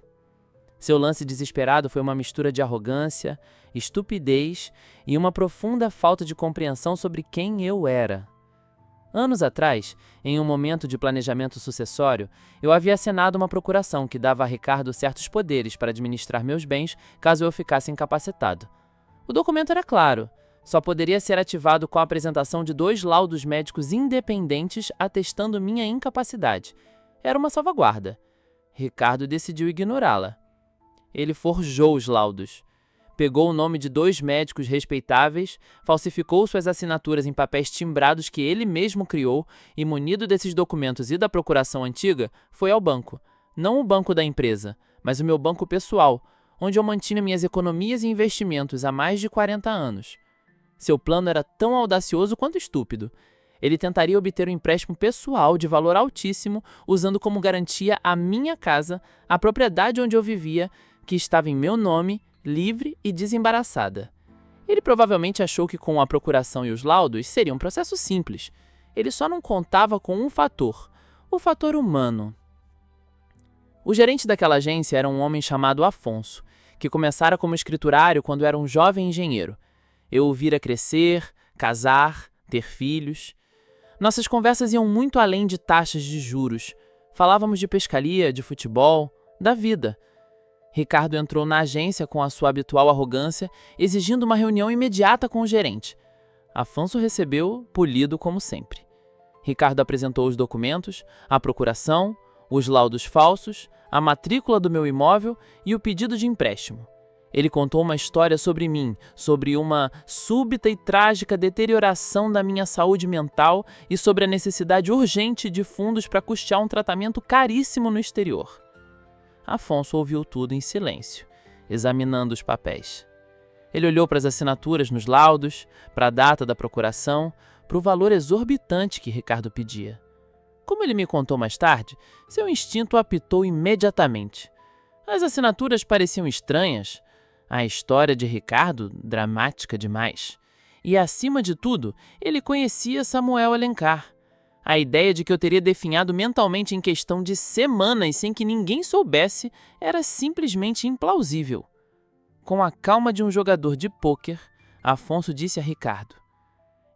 Seu lance desesperado foi uma mistura de arrogância, estupidez e uma profunda falta de compreensão sobre quem eu era. Anos atrás, em um momento de planejamento sucessório, eu havia assinado uma procuração que dava a Ricardo certos poderes para administrar meus bens caso eu ficasse incapacitado. O documento era claro, só poderia ser ativado com a apresentação de 2 laudos médicos independentes atestando minha incapacidade. Era uma salvaguarda. Ricardo decidiu ignorá-la. Ele forjou os laudos. Pegou o nome de 2 médicos respeitáveis, falsificou suas assinaturas em papéis timbrados que ele mesmo criou e, munido desses documentos e da procuração antiga, foi ao banco. Não o banco da empresa, mas o meu banco pessoal, onde eu mantinha minhas economias e investimentos há mais de 40 anos. Seu plano era tão audacioso quanto estúpido. Ele tentaria obter um empréstimo pessoal de valor altíssimo, usando como garantia a minha casa, a propriedade onde eu vivia, que estava em meu nome, livre e desembaraçada. Ele provavelmente achou que com a procuração e os laudos seria um processo simples. Ele só não contava com um fator, o fator humano. O gerente daquela agência era um homem chamado Afonso, que começara como escriturário quando era um jovem engenheiro. Eu o vira crescer, casar, ter filhos. Nossas conversas iam muito além de taxas de juros. Falávamos de pescaria, de futebol, da vida. Ricardo entrou na agência com a sua habitual arrogância, exigindo uma reunião imediata com o gerente. Afonso recebeu, polido como sempre. Ricardo apresentou os documentos, a procuração, os laudos falsos, a matrícula do meu imóvel e o pedido de empréstimo. Ele contou uma história sobre mim, sobre uma súbita e trágica deterioração da minha saúde mental e sobre a necessidade urgente de fundos para custear um tratamento caríssimo no exterior. Afonso ouviu tudo em silêncio, examinando os papéis. Ele olhou para as assinaturas nos laudos, para a data da procuração, para o valor exorbitante que Ricardo pedia. Como ele me contou mais tarde, seu instinto apitou imediatamente. As assinaturas pareciam estranhas, a história de Ricardo dramática demais. E, acima de tudo, ele conhecia Samuel Alencar. A ideia de que eu teria definhado mentalmente em questão de semanas sem que ninguém soubesse era simplesmente implausível. Com a calma de um jogador de pôquer, Afonso disse a Ricardo: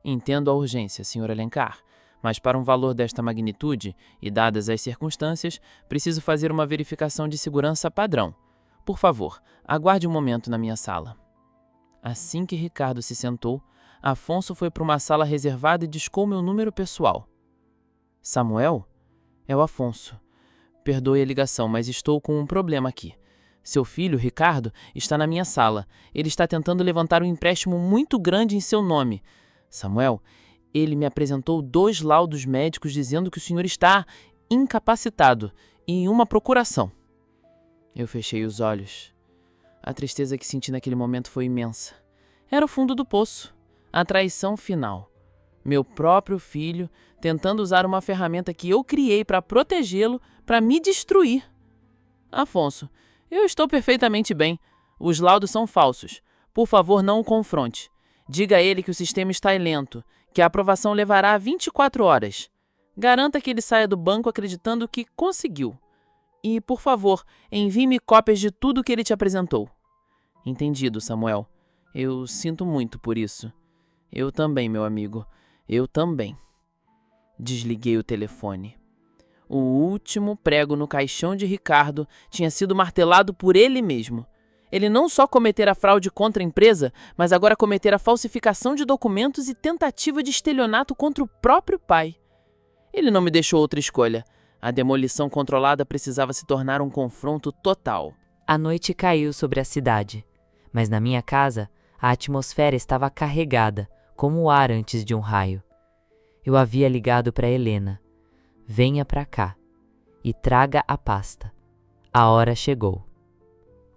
"Entendo a urgência, Sr. Alencar, mas para um valor desta magnitude e dadas as circunstâncias, preciso fazer uma verificação de segurança padrão. Por favor, aguarde um momento na minha sala." Assim que Ricardo se sentou, Afonso foi para uma sala reservada e discou meu número pessoal. "Samuel? É o Afonso. Perdoe a ligação, mas estou com um problema aqui. Seu filho, Ricardo, está na minha sala. Ele está tentando levantar um empréstimo muito grande em seu nome. Samuel, ele me apresentou 2 laudos médicos dizendo que o senhor está incapacitado e uma procuração." Eu fechei os olhos. A tristeza que senti naquele momento foi imensa. Era o fundo do poço. A traição final. Meu próprio filho tentando usar uma ferramenta que eu criei para protegê-lo, para me destruir. "Afonso, eu estou perfeitamente bem. Os laudos são falsos. Por favor, não o confronte. Diga a ele que o sistema está lento, que a aprovação levará 24 horas. Garanta que ele saia do banco acreditando que conseguiu. E, por favor, envie-me cópias de tudo que ele te apresentou. Entendido, Samuel. Eu sinto muito por isso. Eu também, meu amigo. Eu também. Desliguei o telefone. O último prego no caixão de Ricardo tinha sido martelado por ele mesmo. Ele não só cometera fraude contra a empresa, mas agora cometera falsificação de documentos e tentativa de estelionato contra o próprio pai. Ele não me deixou outra escolha. A demolição controlada precisava se tornar um confronto total. A noite caiu sobre a cidade, mas na minha casa a atmosfera estava carregada, como o ar antes de um raio. Eu havia ligado para Helena. Venha para cá e traga a pasta. A hora chegou.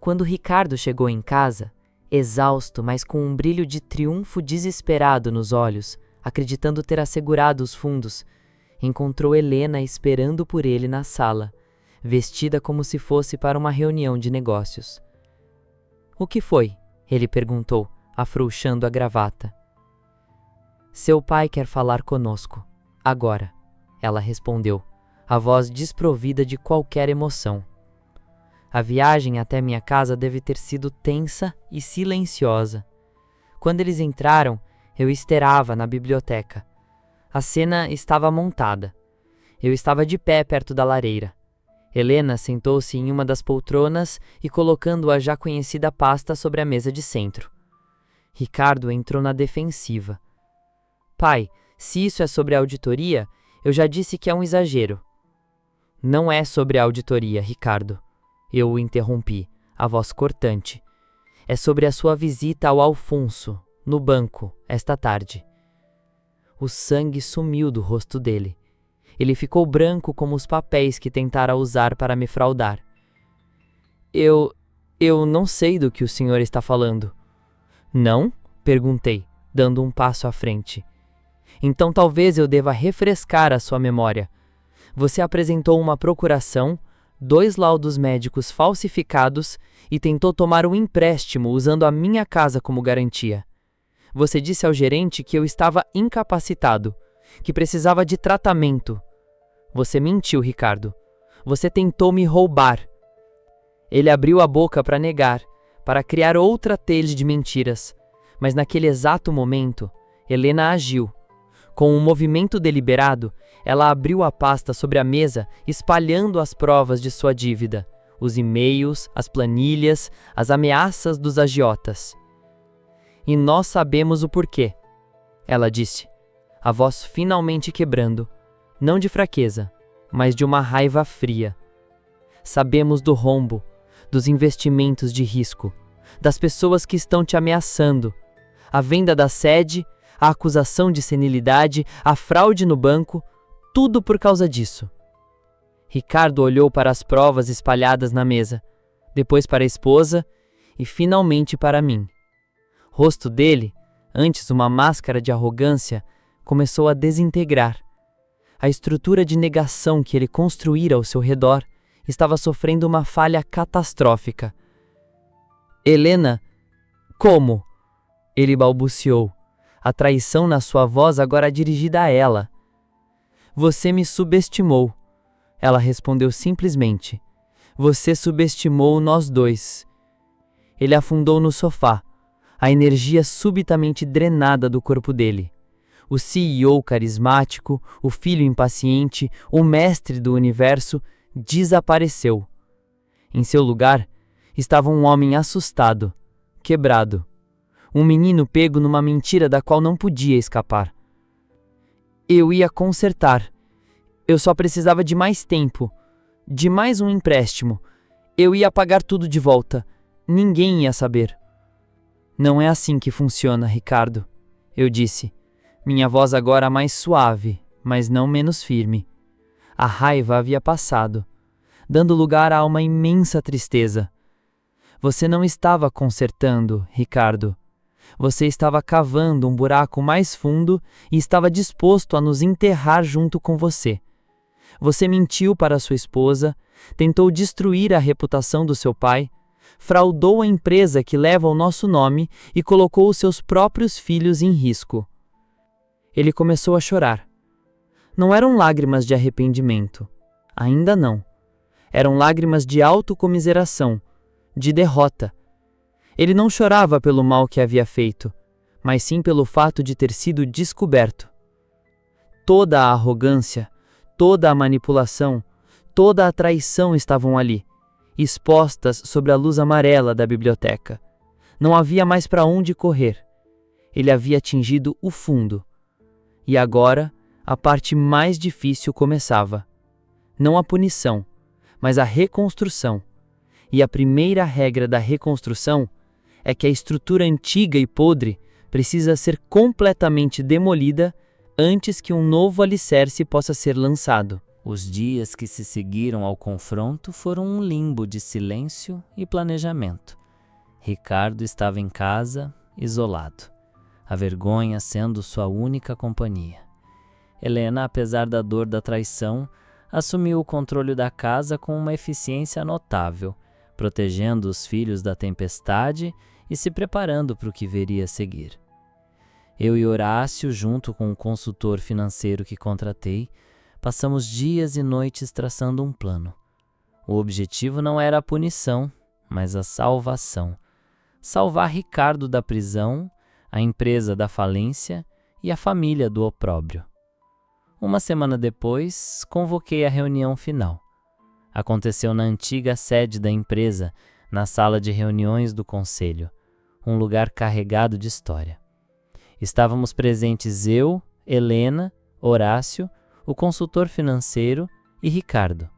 Quando Ricardo chegou em casa, exausto, mas com um brilho de triunfo desesperado nos olhos, acreditando ter assegurado os fundos, encontrou Helena esperando por ele na sala, vestida como se fosse para uma reunião de negócios. O que foi? Ele perguntou, afrouxando a gravata. Seu pai quer falar conosco. Agora, ela respondeu, a voz desprovida de qualquer emoção. A viagem até minha casa deve ter sido tensa e silenciosa. Quando eles entraram, eu esteava na biblioteca. A cena estava montada. Eu estava de pé perto da lareira. Helena sentou-se em uma das poltronas e colocando a já conhecida pasta sobre a mesa de centro. Ricardo entrou na defensiva. Pai, se isso é sobre a auditoria, eu já disse que é um exagero. Não é sobre a auditoria, Ricardo. Eu o interrompi, a voz cortante. É sobre a sua visita ao Alfonso, no banco, esta tarde. O sangue sumiu do rosto dele. Ele ficou branco como os papéis que tentara usar para me fraudar. Eu não sei do que o senhor está falando. Não? Perguntei, dando um passo à frente. Então talvez eu deva refrescar a sua memória. Você apresentou uma procuração, 2 laudos médicos falsificados e tentou tomar um empréstimo usando a minha casa como garantia. Você disse ao gerente que eu estava incapacitado, que precisava de tratamento. Você mentiu, Ricardo. Você tentou me roubar. Ele abriu a boca para negar, para criar outra teia de mentiras, mas naquele exato momento, Helena agiu. Com um movimento deliberado, ela abriu a pasta sobre a mesa, espalhando as provas de sua dívida, os e-mails, as planilhas, as ameaças dos agiotas. E nós sabemos o porquê, ela disse, a voz finalmente quebrando, não de fraqueza, mas de uma raiva fria. Sabemos do rombo, dos investimentos de risco, das pessoas que estão te ameaçando, a venda da sede, a acusação de senilidade, a fraude no banco, tudo por causa disso. Ricardo olhou para as provas espalhadas na mesa, depois para a esposa e finalmente para mim. O rosto dele, antes uma máscara de arrogância, começou a desintegrar. A estrutura de negação que ele construíra ao seu redor estava sofrendo uma falha catastrófica. Helena, como? Ele balbuciou, a traição na sua voz agora dirigida a ela. Você me subestimou, ela respondeu simplesmente. Você subestimou nós dois. Ele afundou no sofá, a energia subitamente drenada do corpo dele. O CEO carismático, o filho impaciente, o mestre do universo, desapareceu. Em seu lugar, estava um homem assustado, quebrado. Um menino pego numa mentira da qual não podia escapar. Eu ia consertar. Eu só precisava de mais tempo, de mais um empréstimo. Eu ia pagar tudo de volta. Ninguém ia saber. Não é assim que funciona, Ricardo, eu disse. Minha voz agora mais suave, mas não menos firme. A raiva havia passado, dando lugar a uma imensa tristeza. Você não estava consertando, Ricardo. Você estava cavando um buraco mais fundo e estava disposto a nos enterrar junto com você. Você mentiu para sua esposa, tentou destruir a reputação do seu pai, fraudou a empresa que leva o nosso nome e colocou os seus próprios filhos em risco. Ele começou a chorar. Não eram lágrimas de arrependimento. Ainda não. Eram lágrimas de autocomiseração, de derrota. Ele não chorava pelo mal que havia feito, mas sim pelo fato de ter sido descoberto. Toda a arrogância, toda a manipulação, toda a traição estavam ali, expostas sobre a luz amarela da biblioteca. Não havia mais para onde correr. Ele havia atingido o fundo. E agora, a parte mais difícil começava. Não a punição, mas a reconstrução. E a primeira regra da reconstrução é que a estrutura antiga e podre precisa ser completamente demolida antes que um novo alicerce possa ser lançado. Os dias que se seguiram ao confronto foram um limbo de silêncio e planejamento. Ricardo estava em casa, isolado, a vergonha sendo sua única companhia. Helena, apesar da dor da traição, assumiu o controle da casa com uma eficiência notável, protegendo os filhos da tempestade e se preparando para o que viria a seguir. Eu e Horácio, junto com o consultor financeiro que contratei, passamos dias e noites traçando um plano. O objetivo não era a punição, mas a salvação. Salvar Ricardo da prisão, a empresa da falência e a família do opróbrio. Uma semana depois, convoquei a reunião final. Aconteceu na antiga sede da empresa, na sala de reuniões do conselho, um lugar carregado de história. Estávamos presentes eu, Helena, Horácio, o consultor financeiro e Ricardo.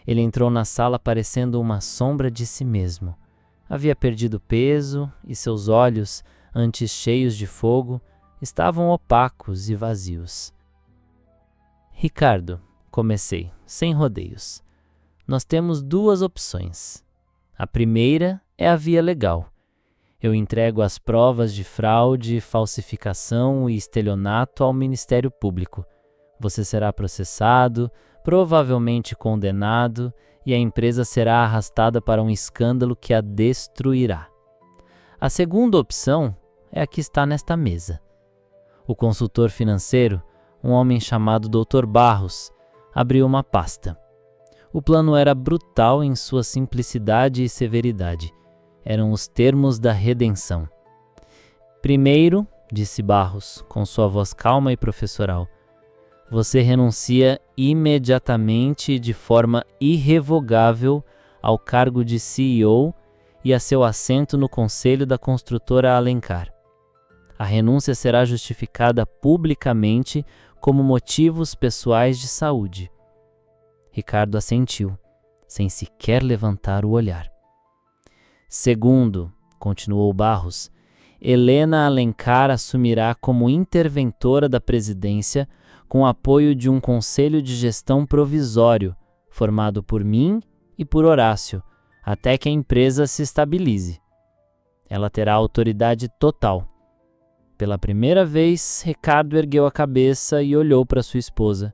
Ele entrou na sala parecendo uma sombra de si mesmo. Havia perdido peso e seus olhos, antes cheios de fogo, estavam opacos e vazios. Ricardo, comecei, sem rodeios. Nós temos duas opções. A primeira é a via legal. Eu entrego as provas de fraude, falsificação e estelionato ao Ministério Público. Você será processado, provavelmente condenado, e a empresa será arrastada para um escândalo que a destruirá. A segunda opção é a que está nesta mesa. O consultor financeiro, um homem chamado Dr. Barros, abriu uma pasta. O plano era brutal em sua simplicidade e severidade. Eram os termos da redenção. Primeiro, disse Barros, com sua voz calma e professoral, você renuncia imediatamente e de forma irrevogável ao cargo de CEO e a seu assento no conselho da construtora Alencar. A renúncia será justificada publicamente como motivos pessoais de saúde. Ricardo assentiu, sem sequer levantar o olhar. Segundo, continuou Barros, Helena Alencar assumirá como interventora da presidência com apoio de um conselho de gestão provisório, formado por mim e por Horácio, até que a empresa se estabilize. Ela terá autoridade total. Pela primeira vez, Ricardo ergueu a cabeça e olhou para sua esposa.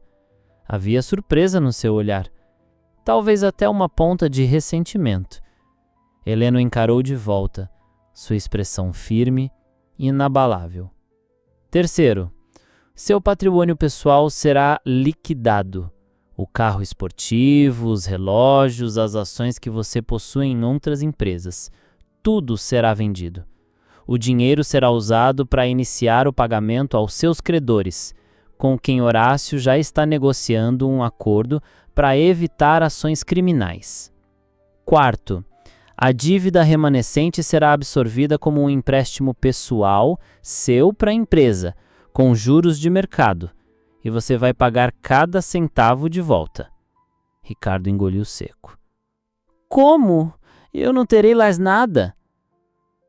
Havia surpresa no seu olhar, talvez até uma ponta de ressentimento. Helena o encarou de volta, sua expressão firme e inabalável. Terceiro, seu patrimônio pessoal será liquidado. O carro esportivo, os relógios, as ações que você possui em outras empresas. Tudo será vendido. O dinheiro será usado para iniciar o pagamento aos seus credores, com quem Horácio já está negociando um acordo para evitar ações criminais. Quarto, a dívida remanescente será absorvida como um empréstimo pessoal seu para a empresa, com juros de mercado, e você vai pagar cada centavo de volta. Ricardo engoliu seco. Como? Eu não terei mais nada?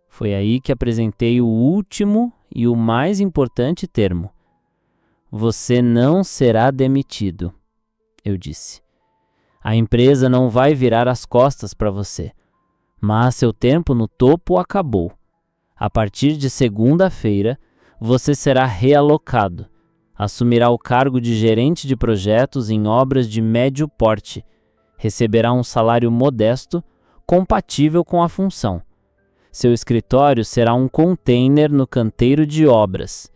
Foi aí que apresentei o último e o mais importante termo. Você não será demitido, eu disse. A empresa não vai virar as costas para você, mas seu tempo no topo acabou. A partir de segunda-feira, você será realocado. Assumirá o cargo de gerente de projetos em obras de médio porte. Receberá um salário modesto, compatível com a função. Seu escritório será um container no canteiro de obras.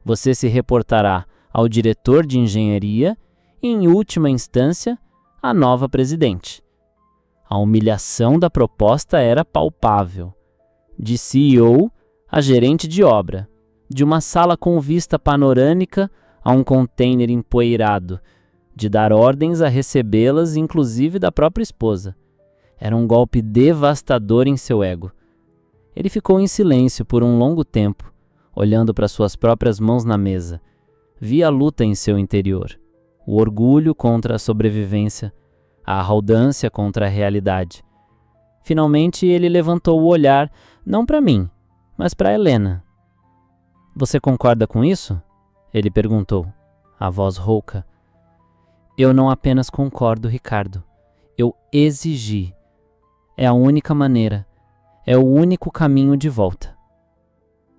Você se reportará ao diretor de engenharia e, em última instância, à nova presidente. A humilhação da proposta era palpável. De CEO a gerente de obra, de uma sala com vista panorâmica a um container empoeirado, de dar ordens a recebê-las, inclusive da própria esposa. Era um golpe devastador em seu ego. Ele ficou em silêncio por um longo tempo, olhando para suas próprias mãos na mesa. Via a luta em seu interior, o orgulho contra a sobrevivência, a arrogância contra a realidade. Finalmente ele levantou o olhar, não para mim, mas para Helena. Você concorda com isso? Ele perguntou, a voz rouca. Eu não apenas concordo, Ricardo. Eu exigi. É a única maneira. É o único caminho de volta.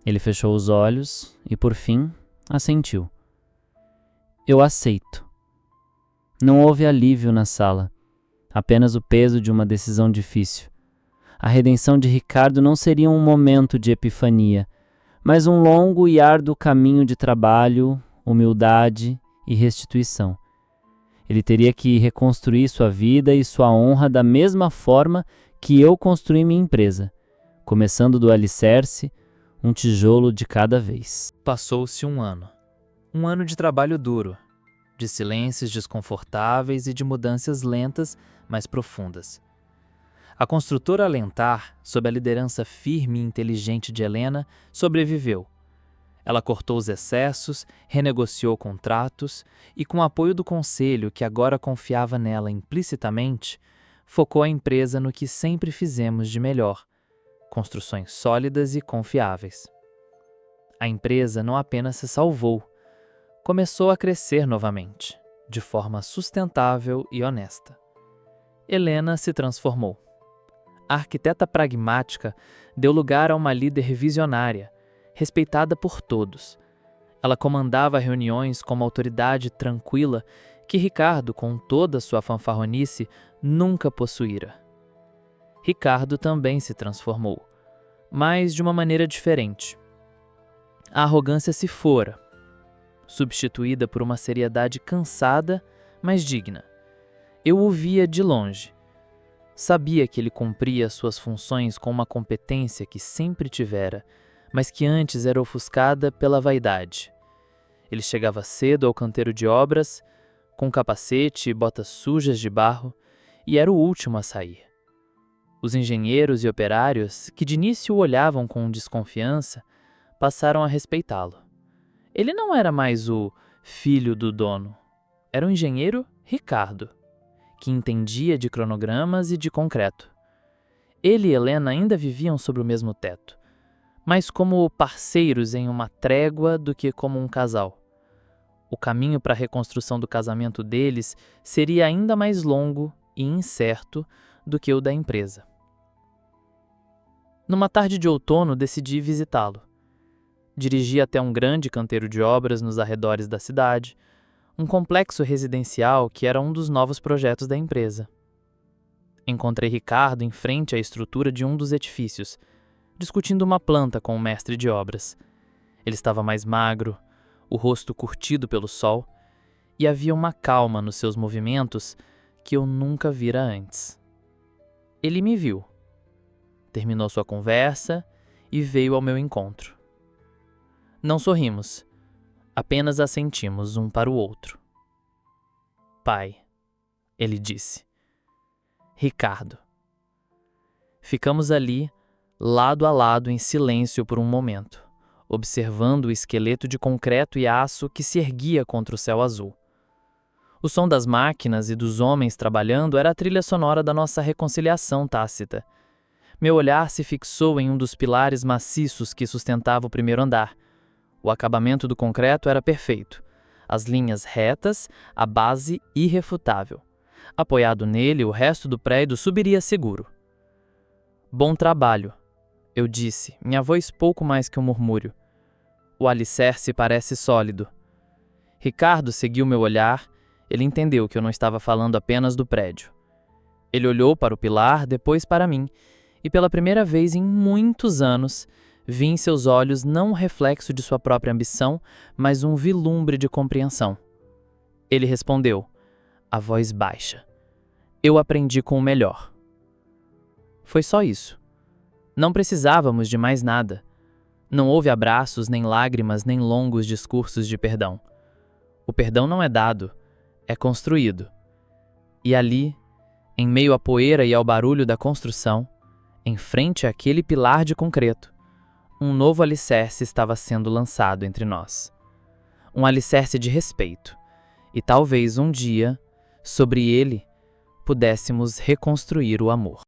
Ele fechou os olhos e, por fim, assentiu. Eu aceito. Não houve alívio na sala, apenas o peso de uma decisão difícil. A redenção de Ricardo não seria um momento de epifania, mas um longo e árduo caminho de trabalho, humildade e restituição. Ele teria que reconstruir sua vida e sua honra da mesma forma que eu construí minha empresa, começando do alicerce, um tijolo de cada vez. Passou-se um ano. Um ano de trabalho duro, de silêncios desconfortáveis e de mudanças lentas, mas profundas. A construtora Alentar, sob a liderança firme e inteligente de Helena, sobreviveu. Ela cortou os excessos, renegociou contratos e, com o apoio do conselho, que agora confiava nela implicitamente, focou a empresa no que sempre fizemos de melhor: construções sólidas e confiáveis. A empresa não apenas se salvou, começou a crescer novamente, de forma sustentável e honesta. Helena se transformou. A arquiteta pragmática deu lugar a uma líder visionária, respeitada por todos. Ela comandava reuniões com uma autoridade tranquila que Ricardo, com toda sua fanfarronice, nunca possuíra. Ricardo também se transformou, mas de uma maneira diferente. A arrogância se fora, substituída por uma seriedade cansada, mas digna. Eu o via de longe. Sabia que ele cumpria suas funções com uma competência que sempre tivera, mas que antes era ofuscada pela vaidade. Ele chegava cedo ao canteiro de obras, com capacete e botas sujas de barro, e era o último a sair. Os engenheiros e operários, que de início o olhavam com desconfiança, passaram a respeitá-lo. Ele não era mais o filho do dono, era o engenheiro Ricardo, que entendia de cronogramas e de concreto. Ele e Helena ainda viviam sob o mesmo teto, mais como parceiros em uma trégua do que como um casal. O caminho para a reconstrução do casamento deles seria ainda mais longo e incerto do que o da empresa. Numa tarde de outono, decidi visitá-lo. Dirigi até um grande canteiro de obras nos arredores da cidade, um complexo residencial que era um dos novos projetos da empresa. Encontrei Ricardo em frente à estrutura de um dos edifícios, discutindo uma planta com o mestre de obras. Ele estava mais magro, o rosto curtido pelo sol, e havia uma calma nos seus movimentos que eu nunca vira antes. Ele me viu, terminou sua conversa e veio ao meu encontro. Não sorrimos, apenas assentimos um para o outro. Pai, ele disse. Ricardo. Ficamos ali, lado a lado, em silêncio por um momento, observando o esqueleto de concreto e aço que se erguia contra o céu azul. O som das máquinas e dos homens trabalhando era a trilha sonora da nossa reconciliação tácita. Meu olhar se fixou em um dos pilares maciços que sustentava o primeiro andar. O acabamento do concreto era perfeito, as linhas retas, a base irrefutável. Apoiado nele, o resto do prédio subiria seguro. Bom trabalho, eu disse, minha voz pouco mais que um murmúrio. O alicerce parece sólido. Ricardo seguiu meu olhar, ele entendeu que eu não estava falando apenas do prédio. Ele olhou para o pilar, depois para mim, e pela primeira vez em muitos anos, vi em seus olhos não um reflexo de sua própria ambição, mas um vislumbre de compreensão. Ele respondeu, a voz baixa. Eu aprendi com o melhor. Foi só isso. Não precisávamos de mais nada. Não houve abraços, nem lágrimas, nem longos discursos de perdão. O perdão não é dado, é construído. E ali, em meio à poeira e ao barulho da construção, em frente àquele pilar de concreto, um novo alicerce estava sendo lançado entre nós. Um alicerce de respeito. E talvez um dia, sobre ele, pudéssemos reconstruir o amor.